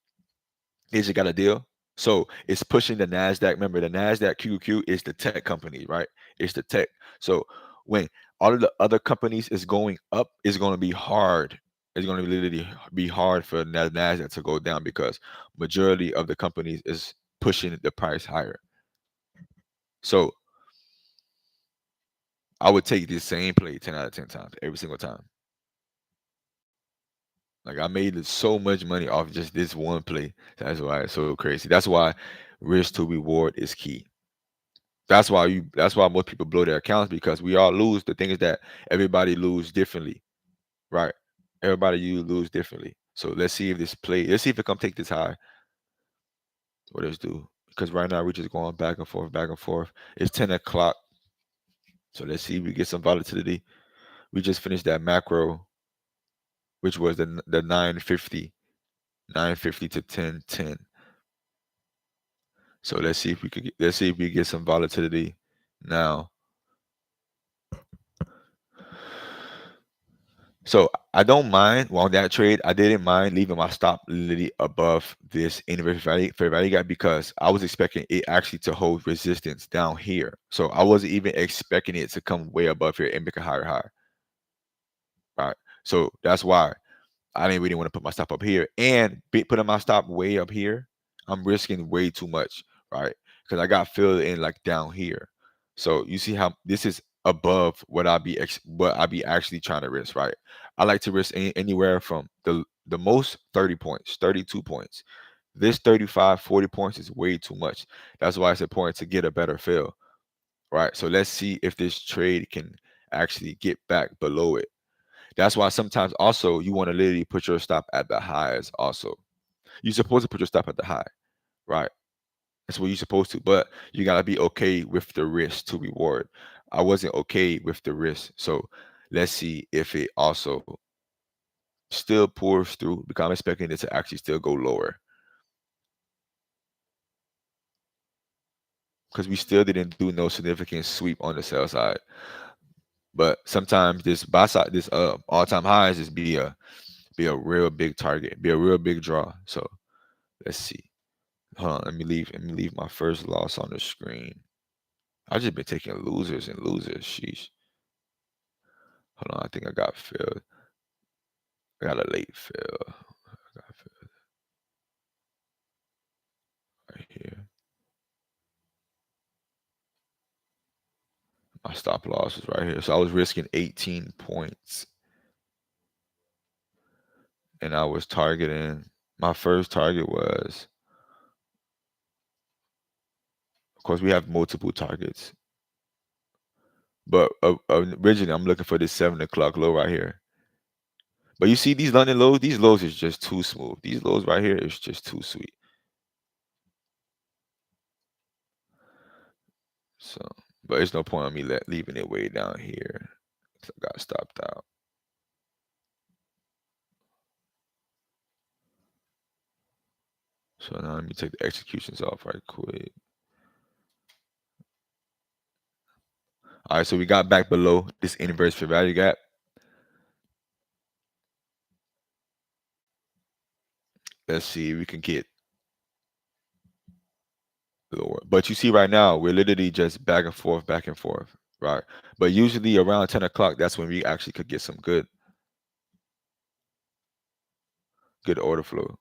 They just got a deal. So it's pushing the NASDAQ. Remember, the NASDAQ QQQ is the tech company, right? It's the tech. So when all of the other companies is going up, it's going to be hard. It's going to literally be hard for NASDAQ to go down because majority of the companies is pushing the price higher. So I would take this same play 10 out of 10 times every single time. Like I made so much money off just this one play. That's why it's so crazy. That's why risk to reward is key. That's why most people blow their accounts because we all lose. The thing is that everybody lose differently, right? Everybody you lose differently. So let's see if this play, let's see if it come take this high. What does do? Because right now we're just going back and forth, back and forth. It's 10 o'clock. So let's see if we get some volatility. We just finished that macro, which was the 950, 950 to 1010. So let's see if we could let's see if we get some volatility now. So I don't mind on that trade. I didn't mind leaving my stop literally above this inverted fair value gap because I was expecting it actually to hold resistance down here. So I wasn't even expecting it to come way above here and make a higher high. Right. So that's why I didn't really want to put my stop up here and putting my stop way up here. I'm risking way too much, right? Because I got filled in like down here. So you see how this is above what what I be actually trying to risk, right? I like to risk anywhere from the most 30 points, 32 points. This 35, 40 points is way too much. That's why it's important to get a better fill, right? So let's see if this trade can actually get back below it. That's why sometimes also you want to literally put your stop at the highs also. You're supposed to put your stop at the high, right? That's what you're supposed to, but you gotta be okay with the risk to reward. I wasn't okay with the risk. So let's see if it also still pours through because I'm expecting it to actually still go lower because we still didn't do no significant sweep on the sell side. But sometimes this buy side, this all-time highs just be a real big target, be a real big draw. So let's see. Hold on, let me leave my first loss on the screen. I just been taking losers and losers. Sheesh. Hold on, I think I got filled. I got a late fill. I got filled right here. My stop loss was right here. So I was risking 18 points. And I was targeting my first target was, of course, we have multiple targets. But originally I'm looking for this 7 o'clock low right here. But you see these London lows, these lows is just too smooth. These lows right here is just too sweet. So, but there's no point on me leaving it way down here. 'Cause I got stopped out. So now let me take the executions off right quick. All right, so we got back below this inverse fair value gap. Let's see if we can get lower. But you see right now, we're literally just back and forth, right? But usually around 10 o'clock, that's when we actually could get some good order flow.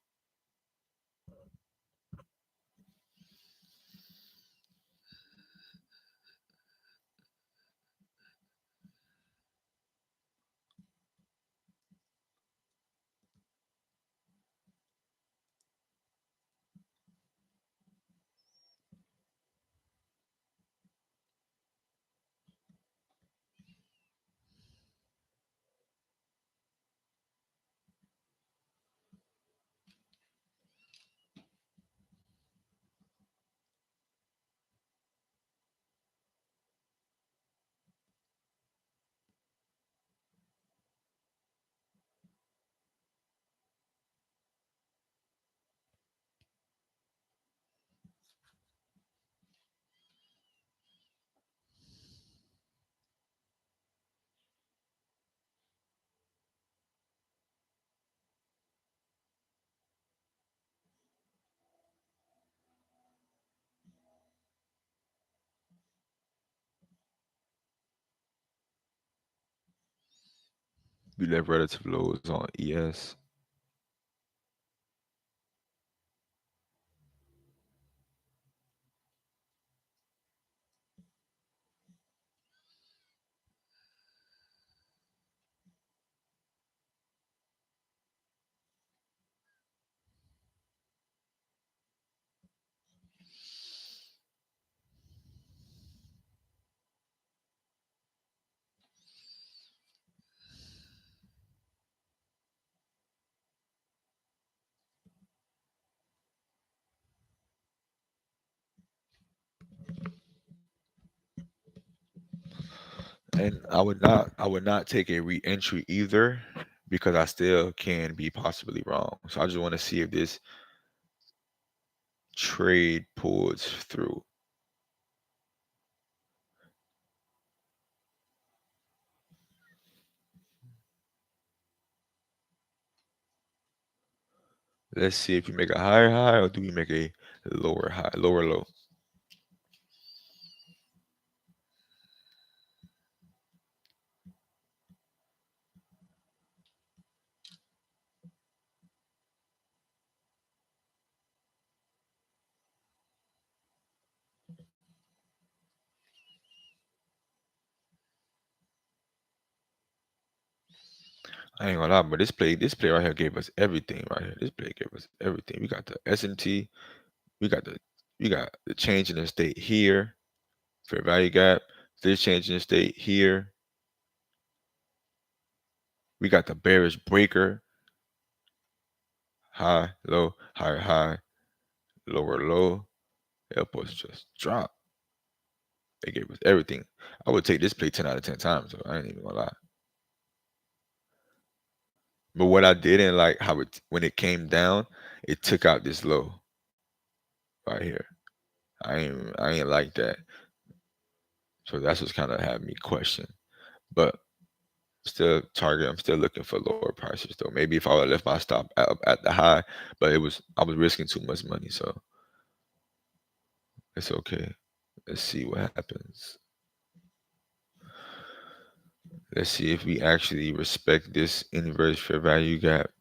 We left relative lows on ES. And I would not take a re-entry either because I still can be possibly wrong. So I just want to see if this trade pulls through. Let's see if we make a higher high or do we make a lower high, lower low. I ain't gonna lie, but this play right here gave us everything right here. This play gave us everything. We got the S&T, we got the change in the state here, fair value gap, this change in the state here. We got the bearish breaker, high, low, higher high, lower low. Help us just drop. They gave us everything. I would take this play 10 out of 10 times. So I ain't even gonna lie. But what I didn't like how it when it came down, it took out this low right here. I ain't like that. So that's what's kind of had me question. But still target. I'm still looking for lower prices though. Maybe if I would have left my stop at the high, but I was risking too much money, so it's okay. Let's see what happens. Let's see if we actually respect this inverse fair value gap.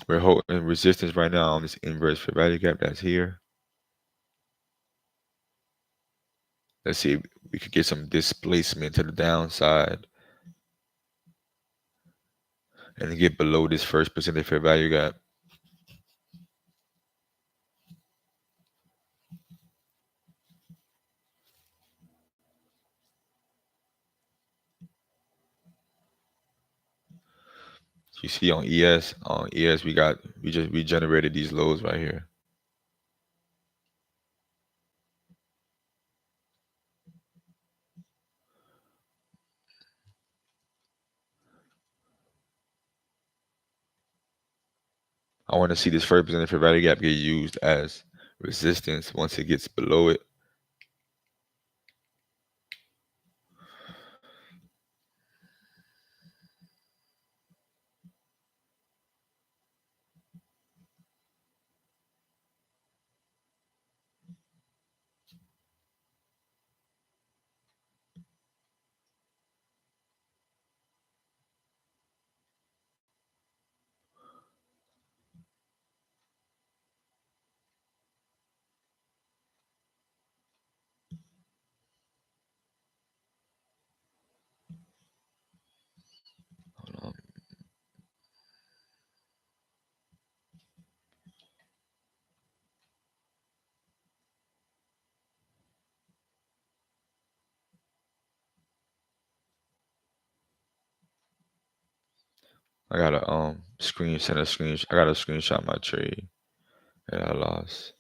We're holding resistance right now on this inverse fair value gap that's here. Let's see if we could get some displacement to the downside and get below this first percentage fair value gap. You see on ES we generated these lows right here. I want to see this first percentage fair value gap get used as resistance once it gets below it. Hold on. I gotta I gotta screenshot my trade that I lost.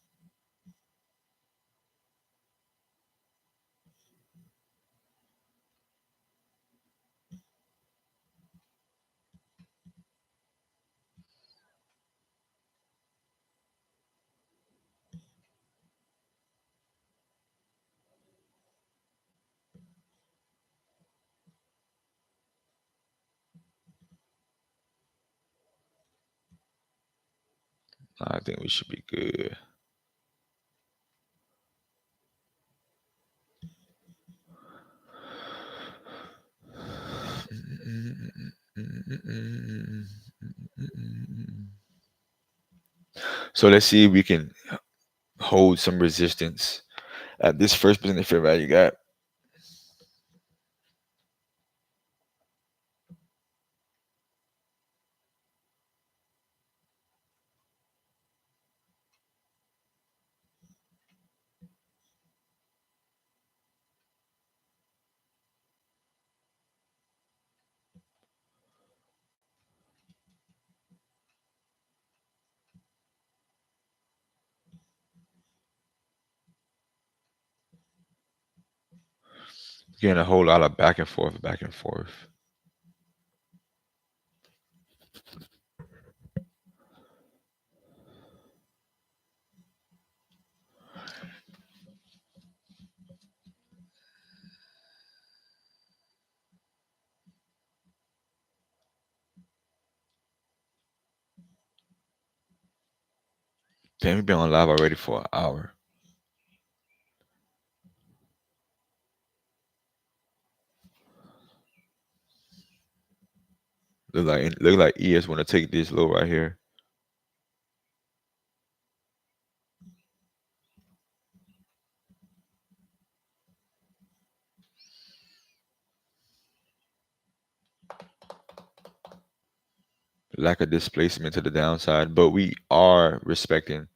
I think we should be good. So let's see if we can hold some resistance at this first percentage fair value gap. Getting a whole lot of back and forth, back and forth. Damn, we've been on live already for an hour. Look like ES want to take this low right here. Lack of displacement to the downside, but we are respecting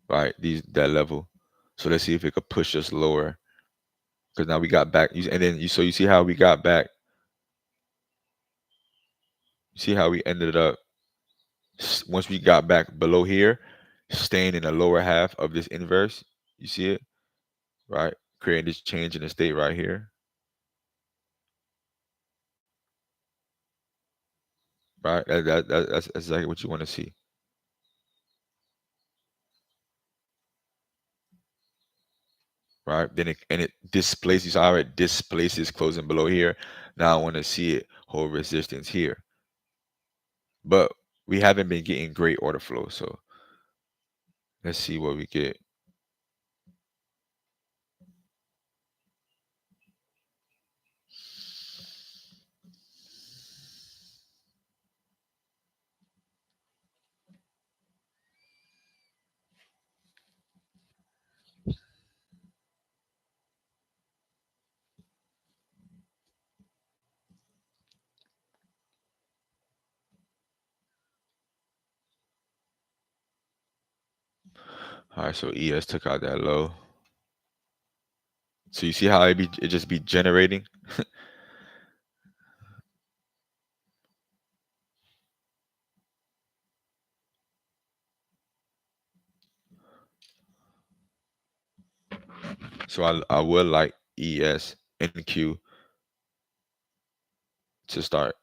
right that level. So let's see if it could push us lower. Because now we got back, and then you see how we got back. You see how we ended up once we got back below here, staying in the lower half of this inverse. You see it, right? Creating this change in the state right here, right? That's exactly what you want to see, right? Then it displaces. All right, displaces closing below here. Now I want to see it hold resistance here, but we haven't been getting great order flow. So let's see what we get. All right, so ES took out that low. So you see how it just be generating. So I would like ES and Q to start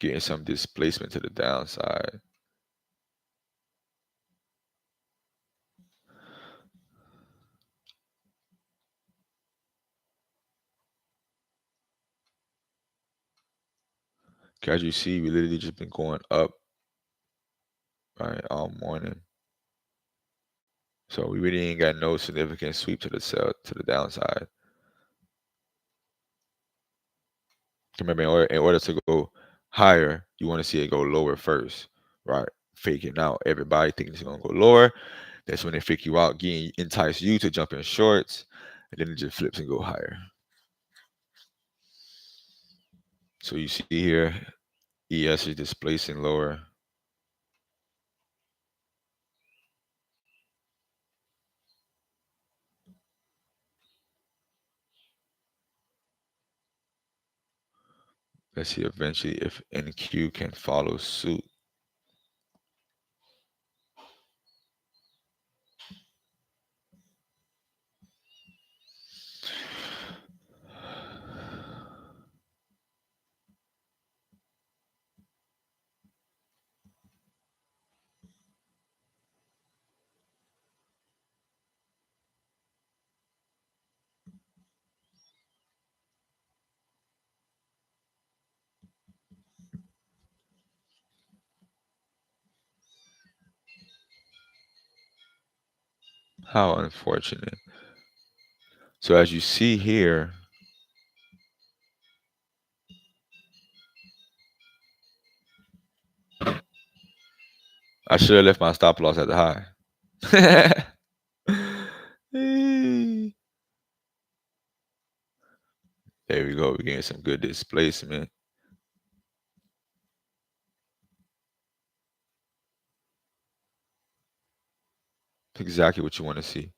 getting some displacement to the downside. As you see, we literally just been going up right all morning. So we really ain't got no significant sweep to the downside. Remember, in order to go higher, you want to see it go lower first, right? Faking out. Everybody thinking it's gonna go lower. That's when they fake you out, entice you to jump in shorts, and then it just flips and go higher. So you see here, ES is displacing lower. Let's see eventually if NQ can follow suit. How unfortunate. So as you see here, I should have left my stop loss at the high. There we go. We're getting some good displacement. Exactly what you want to see.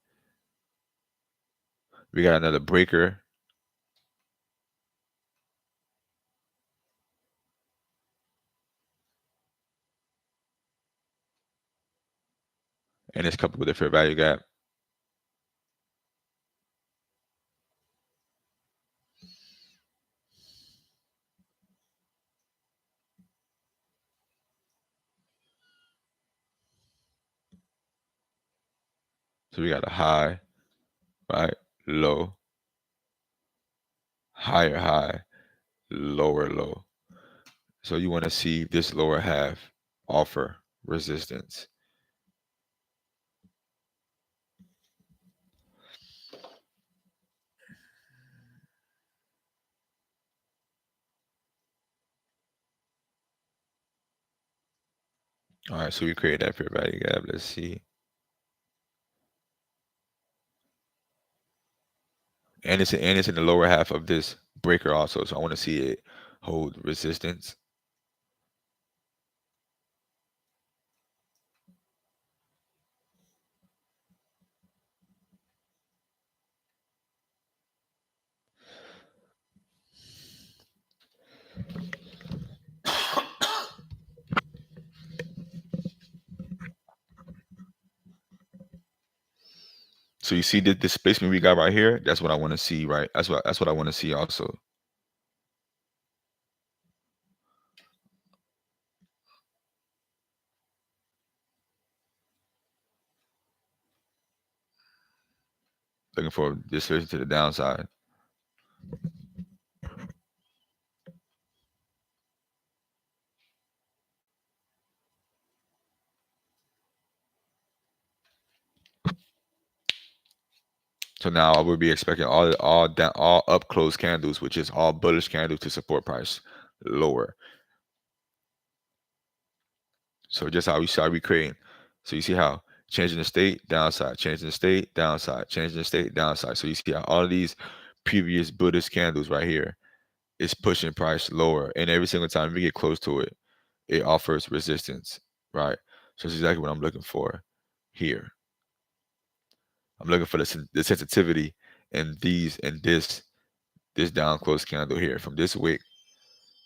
We got another breaker. And it's coupled with a fair value gap. So we got a high, right? Low, higher high, lower low. So you want to see this lower half offer resistance. All right, so we create that fair value gap. Let's see. And it's in the lower half of this breaker also. So I want to see it hold resistance. So you see the displacement we got right here? That's what I want to see, right? That's what I want to see also. Looking for displacement to the downside. So now I would be expecting all up close candles, which is all bullish candles to support price lower. So just how we saw we creating. So you see how changing the state, downside, changing the state, downside, changing the state, downside. So you see how all of these previous Buddhist candles right here is pushing price lower. And every single time we get close to it, it offers resistance, right? So that's exactly what I'm looking for here. I'm looking for the sensitivity in this down close candle here from this wick,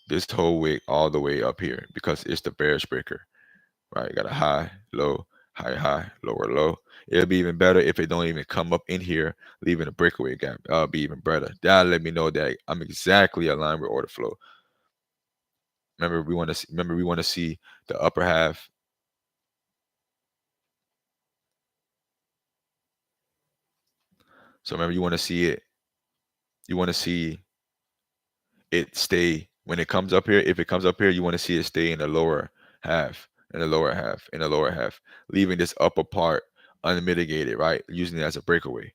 this whole wick all the way up here because it's the bearish breaker, right? Got a high, low, high, high, lower, low. It'll be even better if it don't even come up in here, leaving a breakaway gap. That'll be even better. That'll let me know that I'm exactly aligned with order flow. Remember we want to see the upper half. So remember you want to see it. You want to see it stay when it comes up here. If it comes up here, you want to see it stay in the lower half, in the lower half, in the lower half, leaving this upper part unmitigated, right? Using it as a breakaway.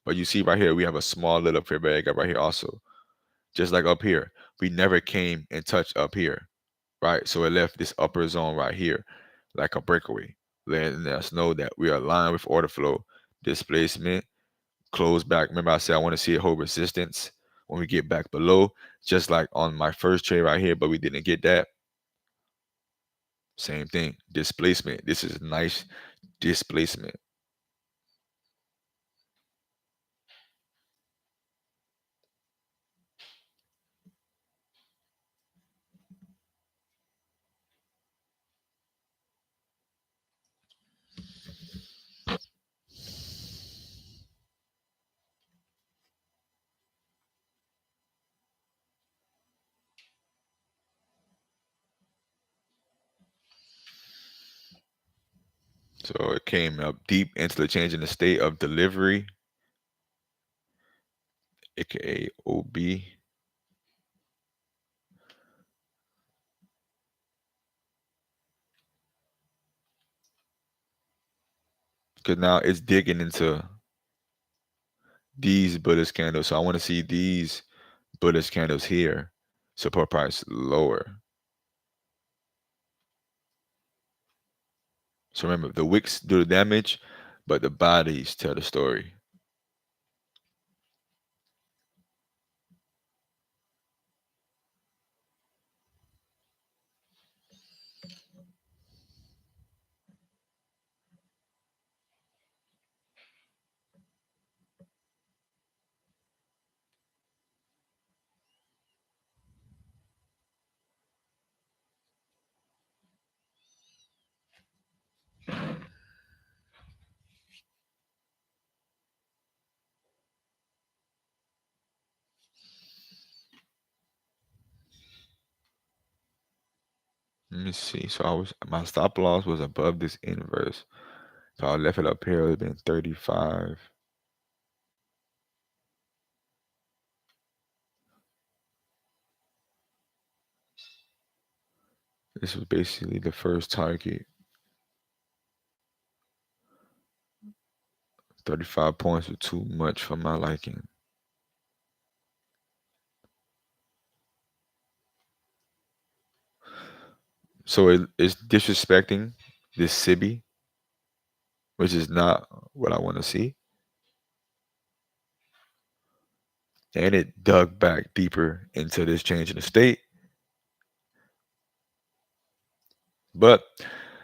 But you see right here, we have a small little fair value gap right here also. Just like up here, we never came and touched up here, right? So it left this upper zone right here like a breakaway, letting us know that we are aligned with order flow, displacement, close back. Remember I said I want to see it hold resistance when we get back below, just like on my first trade right here, but we didn't get that. Same thing, displacement. This is nice displacement. So it came up deep into the change in the state of delivery, aka OB. Because now it's digging into these bullish candles. So I want to see these bullish candles here support price lower. So remember, the wicks do the damage, but the bodies tell the story. Let me see. So my stop loss was above this inverse. So I left it up here. It would have been 35. This was basically the first target. 35 points was too much for my liking. So it's disrespecting this SIBI, which is not what I want to see. And it dug back deeper into this change in the state. But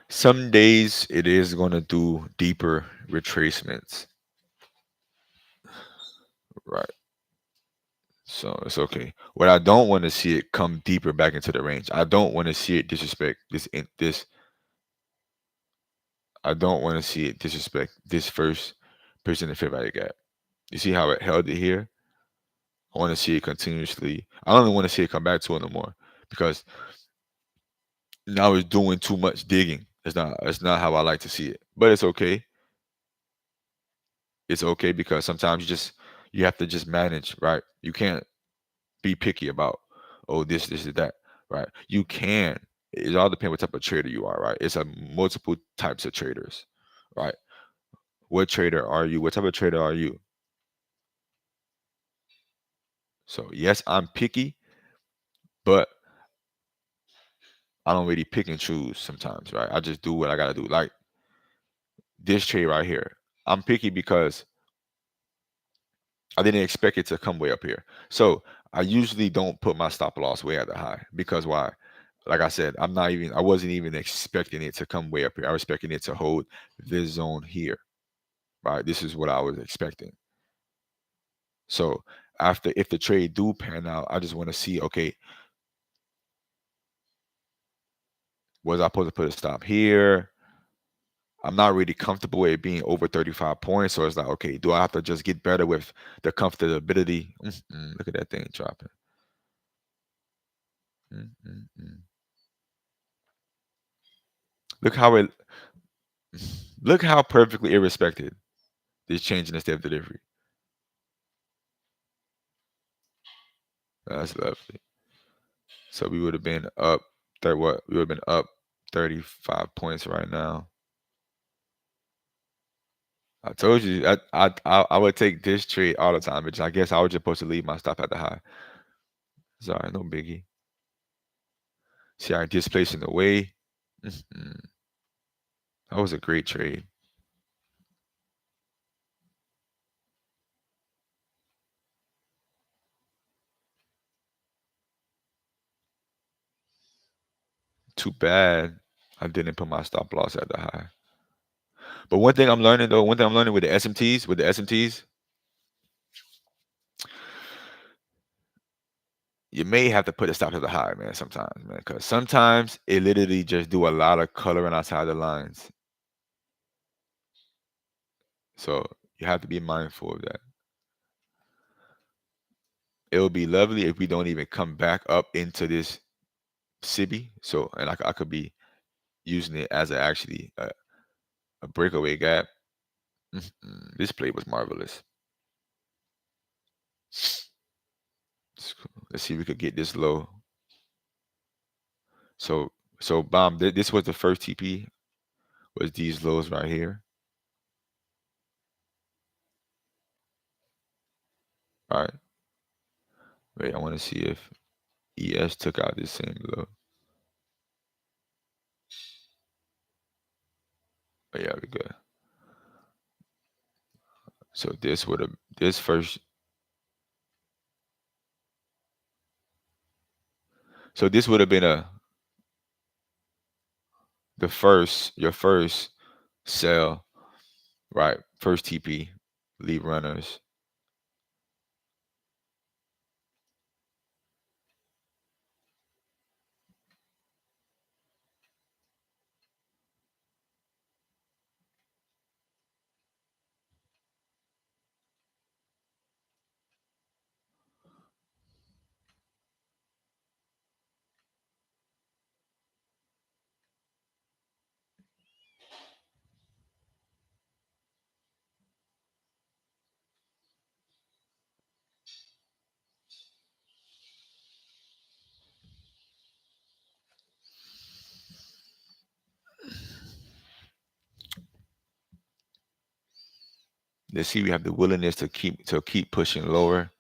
some days it is going to do deeper retracements, right? So it's okay. What I don't want to see it come deeper back into the range. I don't want to see it disrespect this. I don't want to see it disrespect this first person in fair value gap. You see how it held it here? I want to see it continuously. I don't even want to see it come back to it no more because now it's doing too much digging. It's not how I like to see it. But it's okay. It's okay because sometimes you have to just manage, right? You can't be picky about, oh, this is that, right? You can. It all depends what type of trader you are, right? It's a multiple types of traders, right? What trader are you? What type of trader are you? So yes, I'm picky, but I don't really pick and choose sometimes, right? I just do what I gotta do. Like this trade right here. I'm picky because I didn't expect it to come way up here. So I usually don't put my stop loss way at the high because why? Like I said, I wasn't even expecting it to come way up here. I was expecting it to hold this zone here, right? This is what I was expecting. So after if the trade do pan out, I just want to see, okay, was I supposed to put a stop here? I'm not really comfortable with it being over 35 points. So it's like, okay, do I have to just get better with the comfortability? Look at that thing dropping. Mm-mm-mm. Look how it look how perfectly it respected this change in the state of delivery. That's lovely. So we would have been up what? We would have been up 35 points right now. I told you I would take this trade all the time, but I guess I was just supposed to leave my stop at the high. Sorry, no biggie. See, I displacing the way. Mhm. That was a great trade. Too bad I didn't put my stop loss at the high. But one thing I'm learning with the SMTs, you may have to put a stop at the high, man, sometimes, man, because sometimes it literally just do a lot of coloring outside the lines. So you have to be mindful of that. It would be lovely if we don't even come back up into this SIBI. So, and I could be using it as a breakaway gap. This play was marvelous. Let's see if we could get this low. So, so bomb. This was the first TP. Was these lows right here? All right. Wait, I want to see if ES took out this same low. Oh yeah, we good. So this would have this first. So this would have been your first sell, right? First TP, lead runners. Let's see, we have the willingness to keep pushing lower.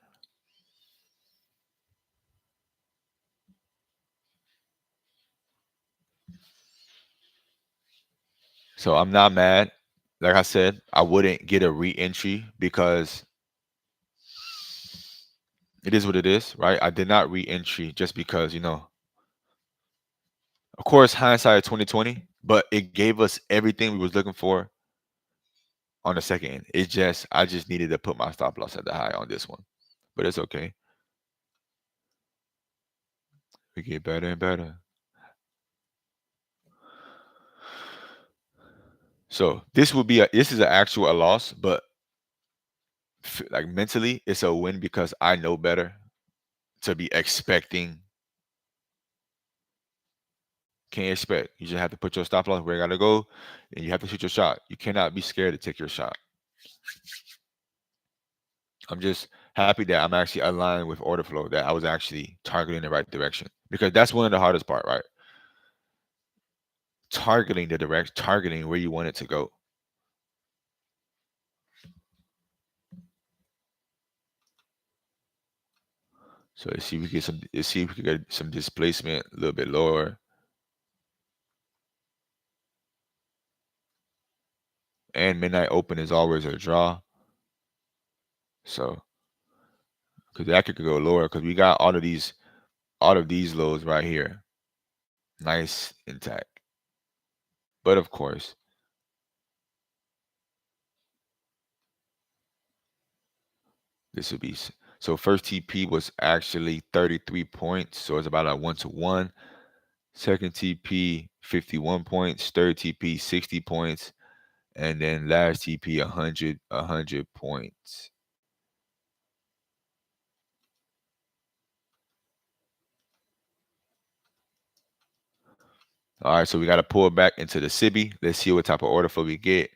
So I'm not mad. Like I said, I wouldn't get a re-entry because it is what it is, right? I did not re-entry just because, of course, hindsight 2020, but it gave us everything we was looking for on the second end. I just needed to put my stop loss at the high on this one, but it's okay. We get better and better. So this is an actual a loss, but like mentally, it's a win because I know better to be expecting. Can't expect. You just have to put your stop loss where you gotta go, and you have to shoot your shot. You cannot be scared to take your shot. I'm just happy that I'm actually aligned with order flow, that I was actually targeting the right direction. Because that's one of the hardest part, right? Targeting where you want it to go. So let's see if we can get some displacement a little bit lower. And midnight open is always a draw. So because that could go lower because we got all of these lows right here. Nice intact. But of course, this would be so first TP was actually 33 points. So it's about a 1-to-1. Second TP 51 points. Third TP 60 points. And then last TP 100 points. All right, so we got to pull back into the SIBI. Let's see what type of order flow we get.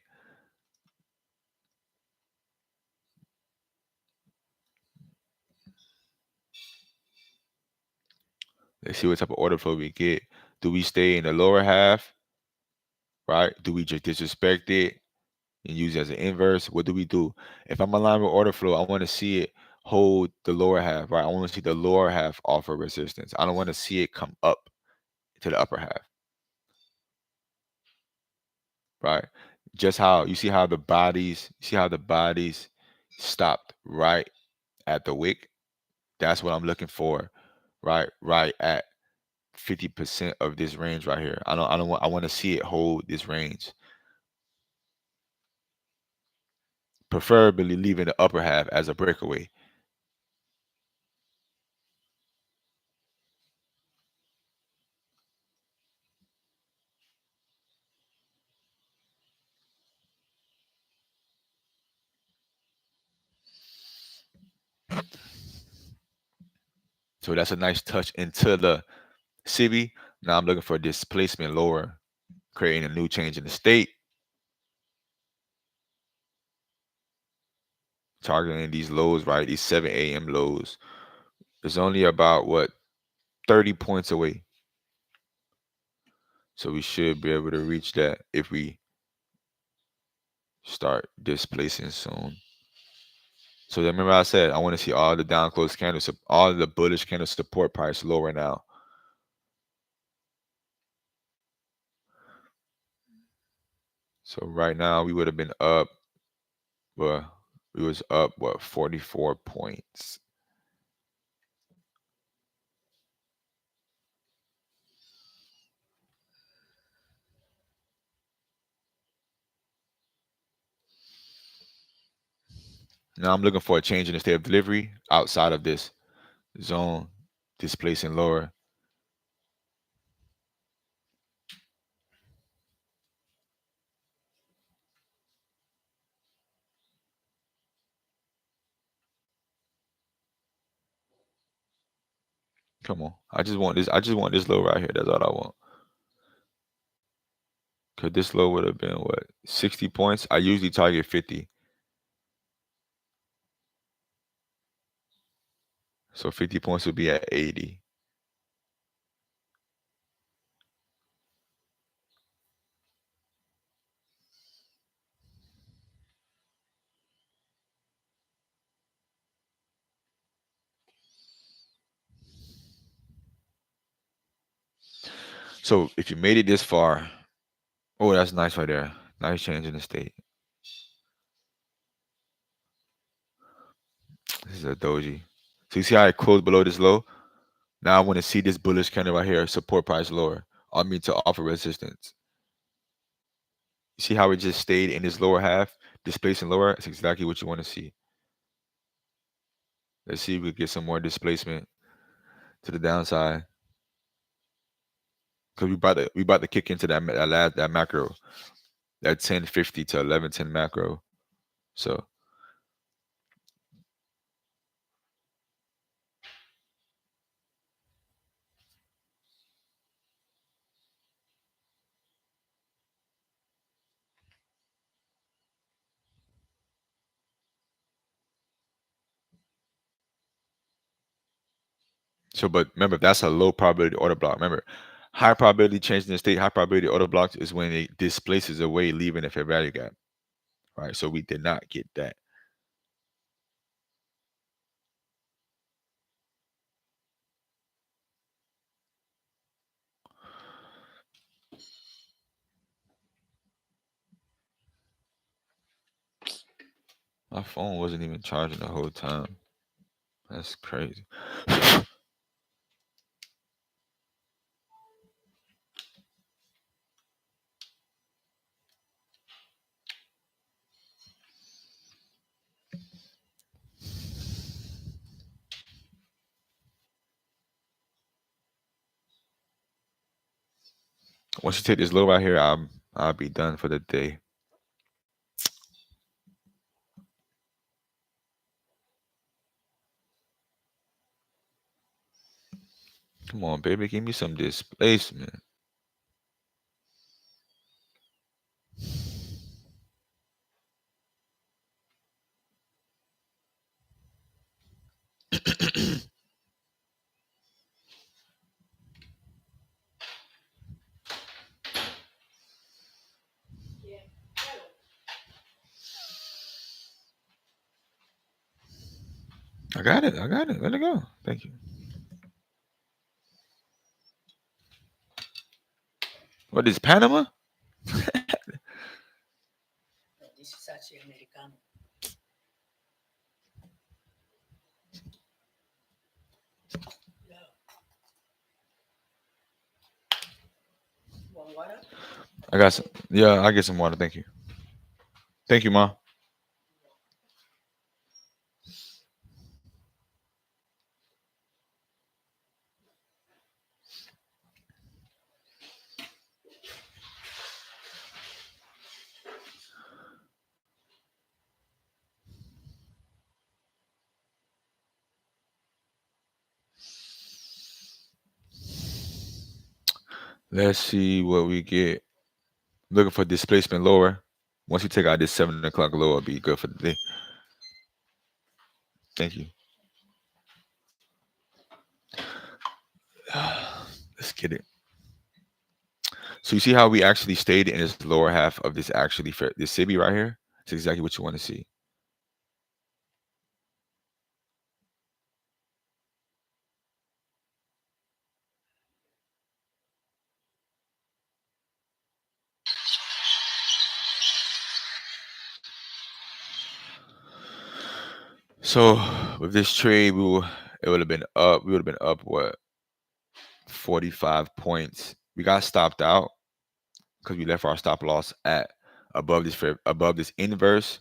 Let's see what type of order flow we get. Do we stay in the lower half? Right? Do we just disrespect it and use it as an inverse? What do we do? If I'm aligned with order flow, I want to see it hold the lower half, right? I want to see the lower half offer resistance. I don't want to see it come up to the upper half, right? Just how you see how the bodies stopped right at the wick. That's what I'm looking for, right at 50% of this range right here. I want to see it hold this range. Preferably leaving the upper half as a breakaway. So that's a nice touch into the SIBI. Now I'm looking for displacement lower, creating a new change in the state. Targeting these lows, right? These 7 a.m. lows. It's only about 30 points away. So we should be able to reach that if we start displacing soon. So remember I said I want to see all the down close candles, all the bullish candle support price lower now. So right now we would have been up, well, we was up 44 points. Now I'm looking for a change in the state of delivery outside of this zone, displacing lower. Come on. I just want this low right here. That's all I want. Cause this low would have been 60 points. I usually target 50. So 50 points would be at 80. So if you made it this far, Oh, that's nice right there. Nice change in the state. This is a doji. So you see how it closed below this low? Now I want to see this bullish candle right here, support price lower. I mean to offer resistance. You see how it just stayed in this lower half, displacing lower? That's exactly what you want to see. Let's see if we get some more displacement to the downside. Because we about to kick into that macro, that 1050 to 1110 macro. So but remember, that's a low probability order block. Remember, high probability changing the state, high probability order blocks is when it displaces away, leaving a fair value gap. Right. So we did not get that. My phone wasn't even charging the whole time. That's crazy. Once you take this low right here, I'll be done for the day. Come on, baby, give me some displacement. I got it. I got it. Let it go. Thank you. What is Panama? This is actually Americano. Yeah. Want water? I got some. Yeah, I get some water. Thank you. Thank you, Ma. Let's see what we get. Looking for displacement lower. Once you take out this 7 o'clock low, it'll be good for the day. Thank you. Let's get it. So you see how we actually stayed in this lower half of this this SIBI right here? It's exactly what you want to see. So with this trade, it would have been up. We would have been up what 45 points. We got stopped out because we left our stop loss at above this inverse.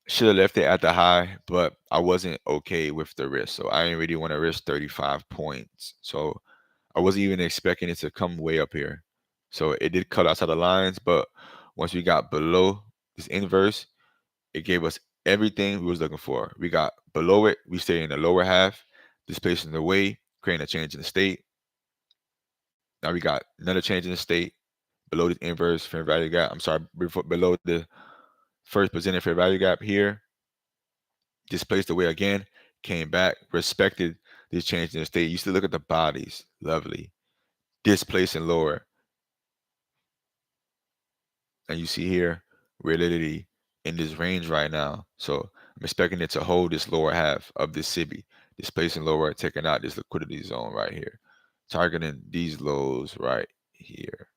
Should have left it at the high, but I wasn't okay with the risk. So I didn't really want to risk 35 points. So I wasn't even expecting it to come way up here. So it did cut outside the lines, but once we got below this inverse, it gave us everything we was looking for. We got below it, we stayed in the lower half, displacing the way, creating a change in the state. Now we got another change in the state below the inverse fair value gap. I'm sorry, below the first presented fair value gap here. Displaced away again, came back, respected this change in the state. You used to look at the bodies, lovely, displacing lower. And you see here, we're literally in this range right now. So I'm expecting it to hold this lower half of this SIBI, displacing lower, taking out this liquidity zone right here, targeting these lows right here.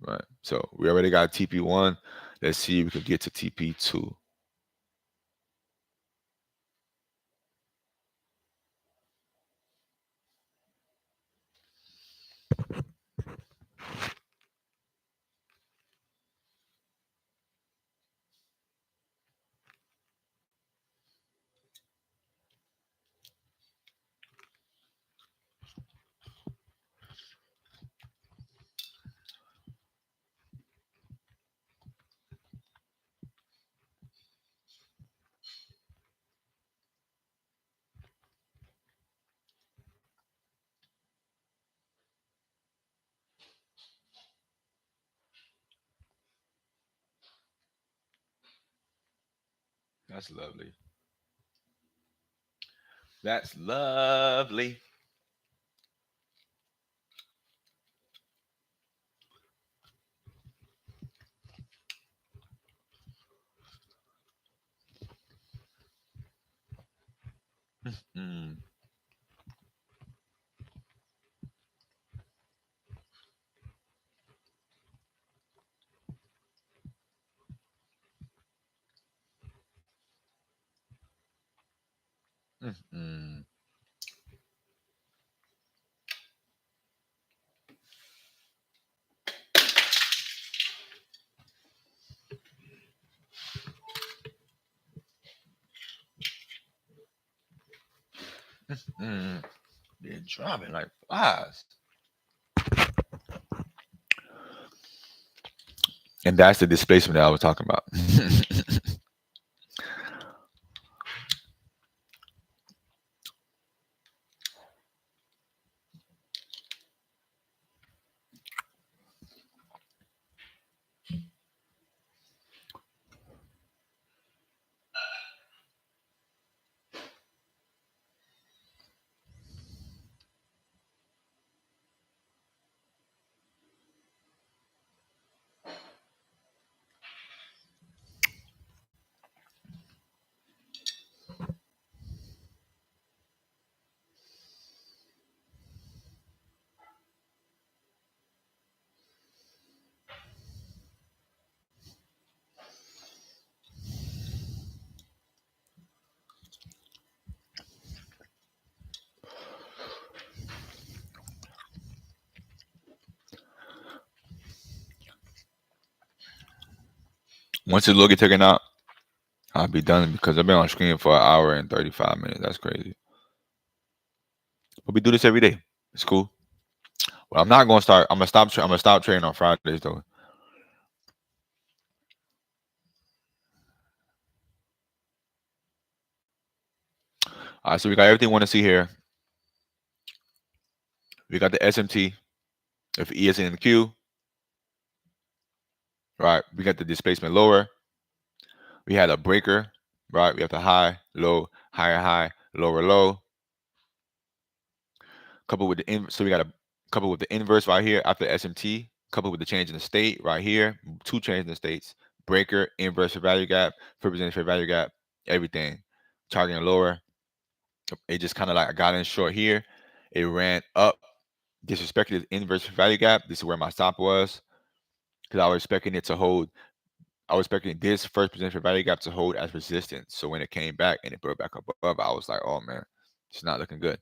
right? So we already got TP1. Let's see if we can get to TP2. That's lovely. That's lovely. Mm, mm. Mm. They're dropping like flies. And that's the displacement that I was talking about. Once the logo get taken out, I'll be done because I've been on screen for an hour and 35 minutes. That's crazy. But we do this every day. It's cool. Well, I'm not gonna start. I'm gonna stop. I'm gonna stop trading on Fridays though. All right, so we got everything we want to see here. We got the SMT. If E is in the Q, right? We got the displacement lower. We had a breaker, right? We have the high, low, higher, high, lower, low. Coupled with the so we got a couple with the inverse right here after SMT. Coupled with the change in the state right here. Two changes in the states. Breaker, inverse fair value gap, represented fair value gap, everything. Targeting lower. It just kind of like got in short here. It ran up, disrespected the inverse value gap. This is where my stop was because I was expecting it to hold. I was expecting this first position value gap to hold as resistance. So when it came back and it broke back above, I was like, oh man, it's not looking good.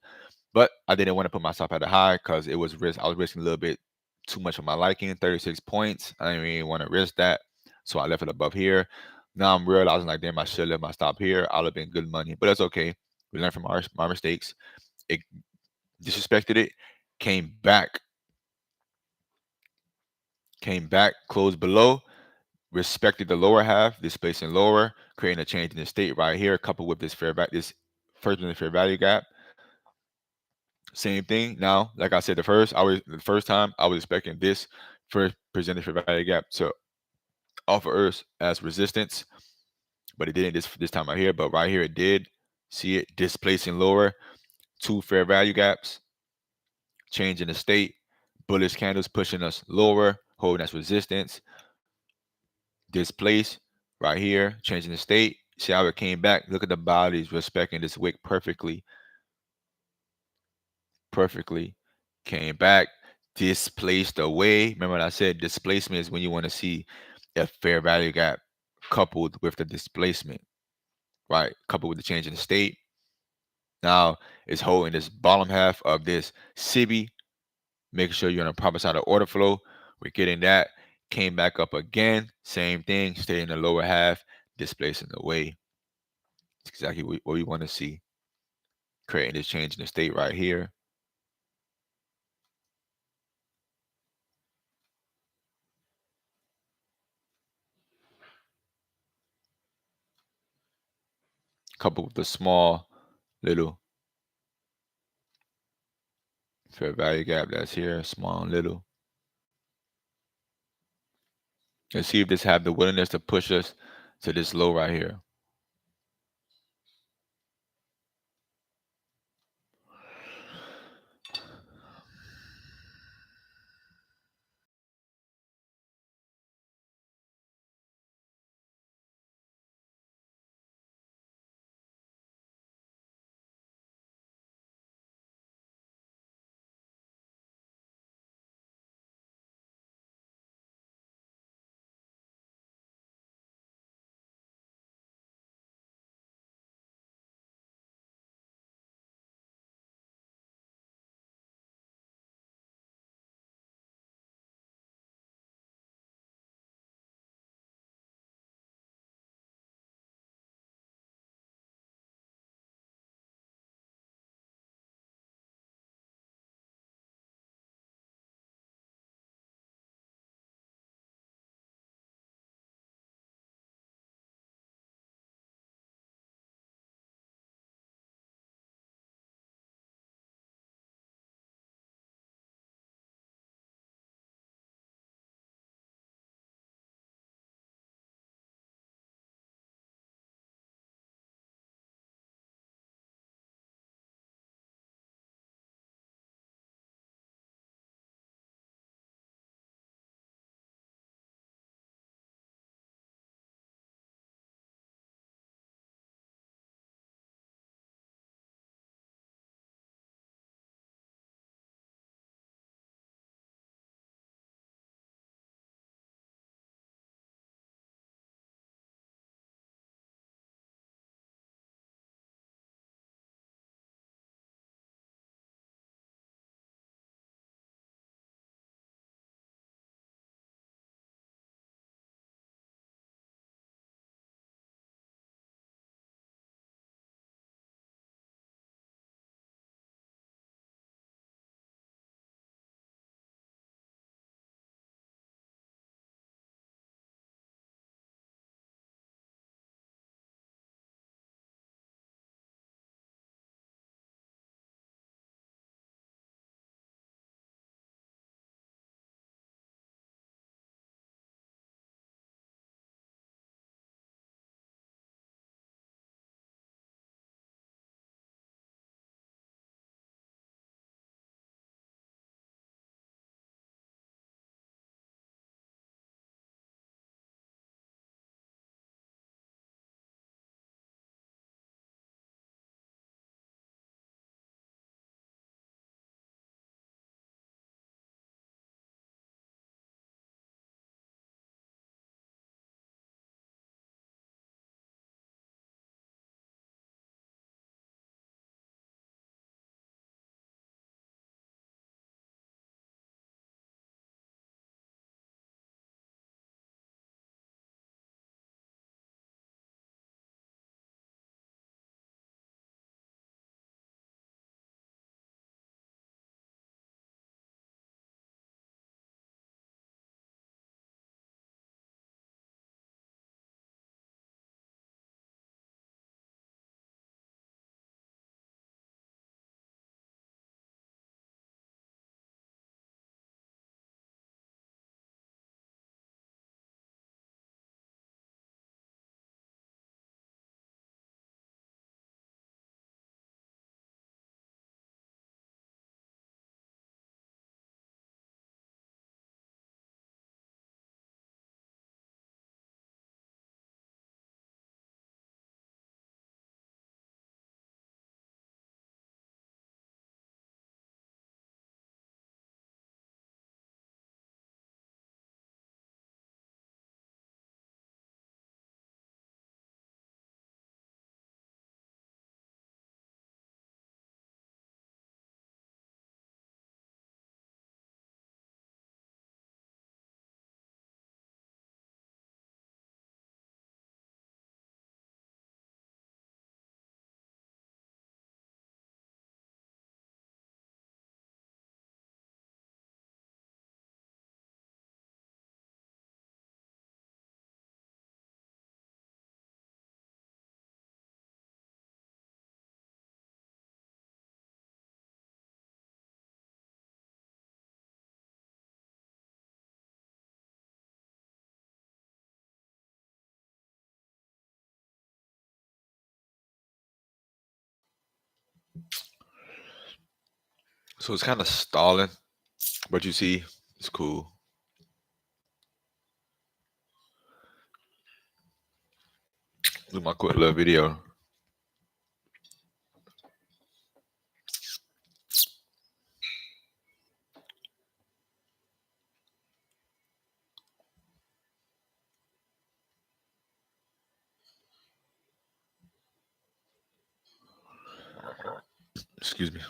But I didn't want to put myself at a high because it was risk. I was risking a little bit too much of my liking, 36 points. I didn't really want to risk that. So I left it above here. Now I'm realizing like, damn, I should have left my stop here. I'll have been good money. But that's okay. We learn from my mistakes. It disrespected it, came back, closed below, respected the lower half, displacing lower, creating a change in the state right here, coupled with this this first and fair value gap. Same thing. Now, like I said, the first time I was expecting this first presented fair value gap to offer us as resistance, but it didn't this time right here. But right here it did. See it displacing lower, two fair value gaps, change in the state, bullish candles pushing us lower, holding as resistance, displace right here, changing the state. See how it came back. Look at the bodies respecting this wick perfectly. Perfectly. Came back, displaced away. Remember what I said displacement is when you want to see a fair value gap coupled with the displacement, right? Coupled with the change in the state. Now it's holding this bottom half of this SIBI, making sure you're on the proper side of order flow. We're getting that. Came back up again. Same thing. Stay in the lower half, displacing away. It's exactly what we want to see. Creating this change in the state right here. Coupled with the small little fair value gap that's here, small and little. Let's see if this have the willingness to push us to this low right here. So it's kind of stalling, but you see, it's cool. Do my quick little video. Excuse me.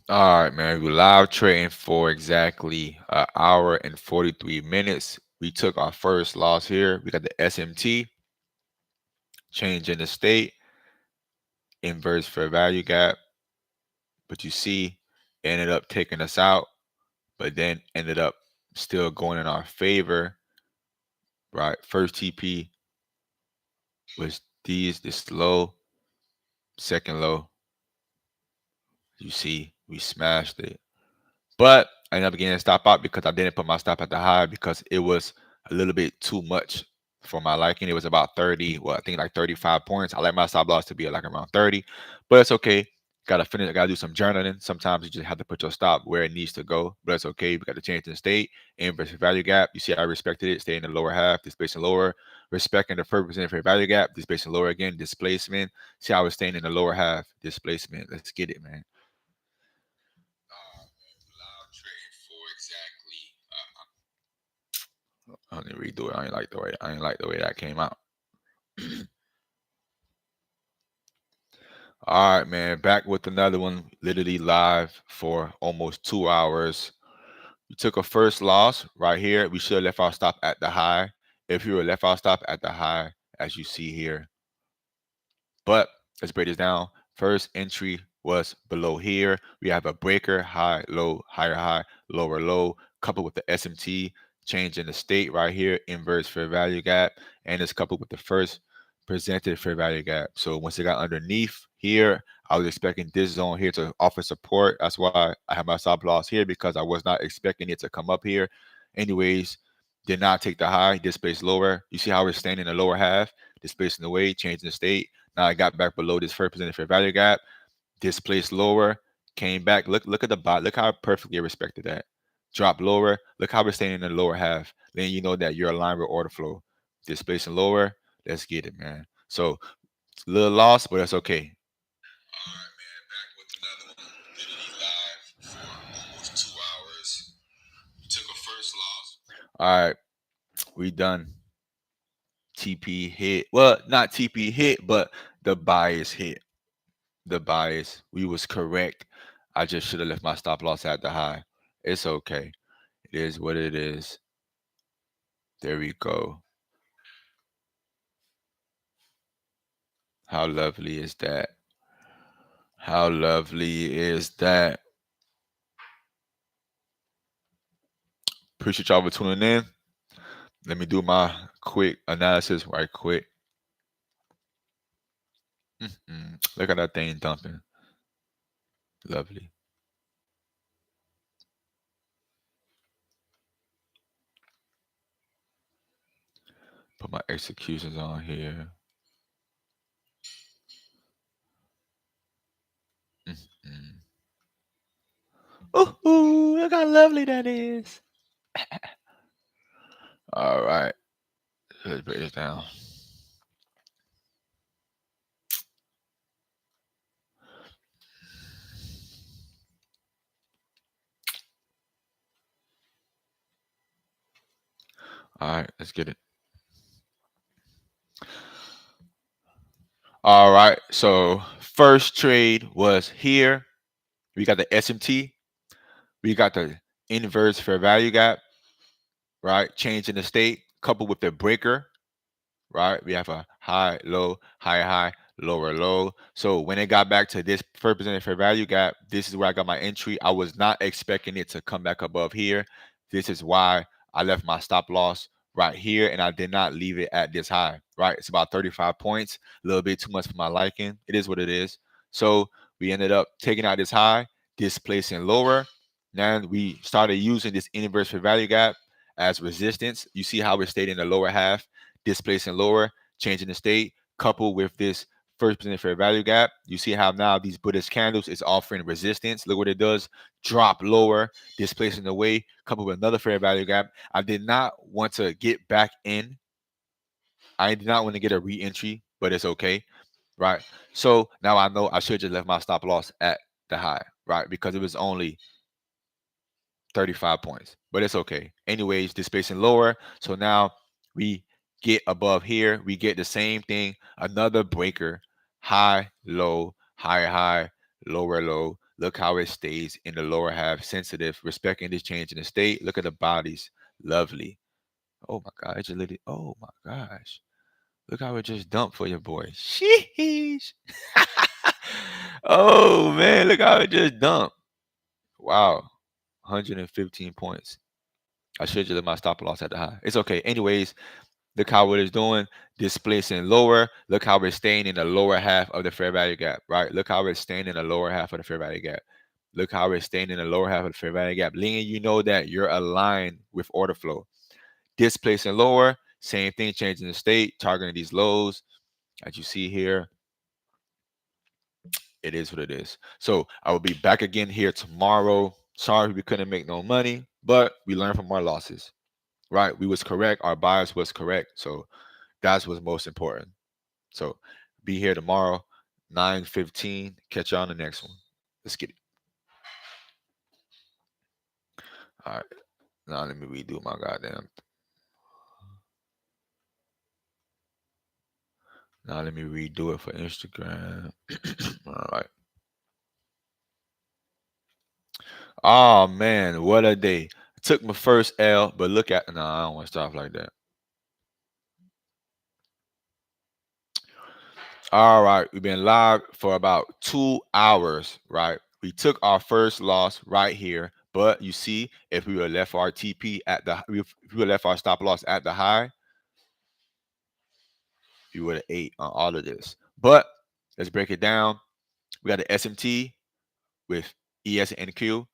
All right, man. We live trading for exactly an hour and 43 minutes. We took our first loss here. We got the SMT, change in the state, inverse fair value gap. But you see, it ended up taking us out, but then ended up still going in our favor, right? First TP was this low, second low. You see, we smashed it. But I ended up getting a stop out because I didn't put my stop at the high because it was a little bit too much for my liking. It was about 30, well, I think like 35 points. I like my stop loss to be like around 30, but it's okay. Gotta finish, gotta do some journaling. Sometimes you just have to put your stop where it needs to go, but it's okay. We got to change the state, inverse value gap. You see, I respected it, stay in the lower half, displacement lower, respecting the 1% fair value gap, displacement lower again, displacement. See, I was staying in the lower half, displacement. Let's get it, man. I didn't redo it. I ain't like the way that came out. All right, man. Back with another one. Literally live for almost 2 hours. We took a first loss right here. We should have left our stop at the high. If you were left our stop at the high, as you see here. But let's break this down. First entry was below here. We have a breaker, high, low, higher high, lower low, coupled with the SMT, change in the state right here, inverse fair value gap, and it's coupled with the first presented fair value gap. So once it got underneath here, I was expecting this zone here to offer support. That's why I have my stop loss here because I was not expecting it to come up here. Anyways, did not take the high, displaced lower. You see how we're staying in the lower half, displacing away, changing the state. Now I got back below this first presented fair value gap, displaced lower, came back. Look at the bot. Look how I perfectly respected that. Drop lower. Look how we're staying in the lower half. Then you know that you're aligned with order flow. Displacing lower. Let's get it, man. So it's a little lost, but that's okay. All right, man. Back with another one. Literally live for almost 2 hours. We took a first loss. All right, we done. TP hit. Well, not TP hit, but the bias hit. The bias. We was correct. I just should have left my stop loss at the high. It's okay. It is what it is. There we go. How lovely is that? How lovely is that? Appreciate y'all for tuning in. Let me do my quick analysis right quick. Look at that thing dumping. Lovely. Put my executions on here. Ooh, look how lovely that is. All right. Let's break this down. All right, let's get it. All right, so first trade was here. We got the SMT. We got the inverse fair value gap, right? Change in the state coupled with the breaker, right? We have a high, low, higher high, lower low. So when it got back to this represented fair value gap, this is where I got my entry. I was not expecting it to come back above here. This is why I left my stop loss right here, and I did not leave it at this high, right? It's about 35 points, a little bit too much for my liking. It is what it is. So we ended up taking out this high, displacing lower, Now we started using this inverse fair value gap as resistance. You see how it stayed in the lower half, displacing lower, changing the state, coupled with this first position fair value gap. You see how now these Buddhist candles is offering resistance. Look what it does. Drop lower, displacing away, coupled with another fair value gap. I did not want to get back in. I did not want to get a re-entry, but it's okay, right? So now I know I should just left my stop loss at the high, right? Because it was only 35 points, but it's okay. Anyways, displacing lower. So now we get above here. We get the same thing. Another breaker. High, low, higher, high, lower, low. Look how it stays in the lower half. Sensitive, respecting this change in the state. Look at the bodies. Lovely. Oh my God. It just literally, oh my gosh. Look how it just dumped for your boy. Sheesh. Oh man, look how it just dumped. Wow. 115 points. I should just let my stop loss at the high. It's okay. Anyways, look how it is doing, displacing lower. Look how it's staying in the lower half of the fair value gap, right? Look how it's staying in the lower half of the fair value gap. Look how it's staying in the lower half of the fair value gap. Letting you know that you're aligned with order flow. Displacing lower, same thing, changing the state, targeting these lows. As you see here, it is what it is. So I will be back again here tomorrow. Sorry we couldn't make no money, but we learned from our losses, right? We was correct. Our bias was correct. So that's what's most important. So be here tomorrow, 9:15. Catch you on the next one. Let's get it. All right. Now let me redo my goddamn. Now let me redo it for Instagram. All right. Oh man, what a day. Took my first L, but look at no, I don't want to stop like that. All right, we've been live for about 2 hours, right? We took our first loss right here, but you see, if we would have left our TP at the, if we would have left our stop loss at the high, we would have ate on all of this. But let's break it down. We got the SMT with ES and NQ,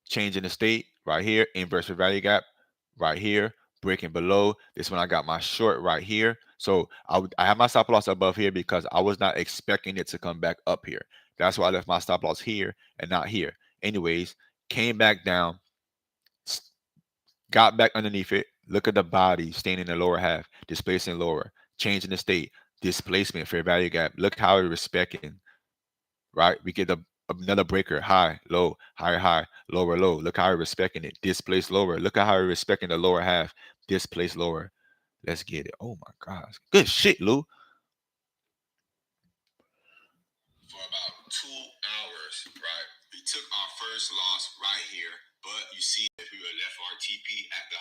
changing the state right here, inverse value gap right here, breaking below. This one I got my short right here. So I have my stop loss above here because I was not expecting it to come back up here. That's why I left my stop loss here and not here. Anyways, came back down, got back underneath it. Look at the body staying in the lower half, displacing lower, changing the state, displacement, fair value gap. Look how it's respecting, right? We get another breaker, high, low, higher, high, lower, low. Look how we're respecting it. Displace lower. Look at how we're respecting the lower half. Displace lower. Let's get it. Oh my gosh. Good shit, Lou. For about 2 hours, right? We took our first loss right here, but you see if we would have left our TP at the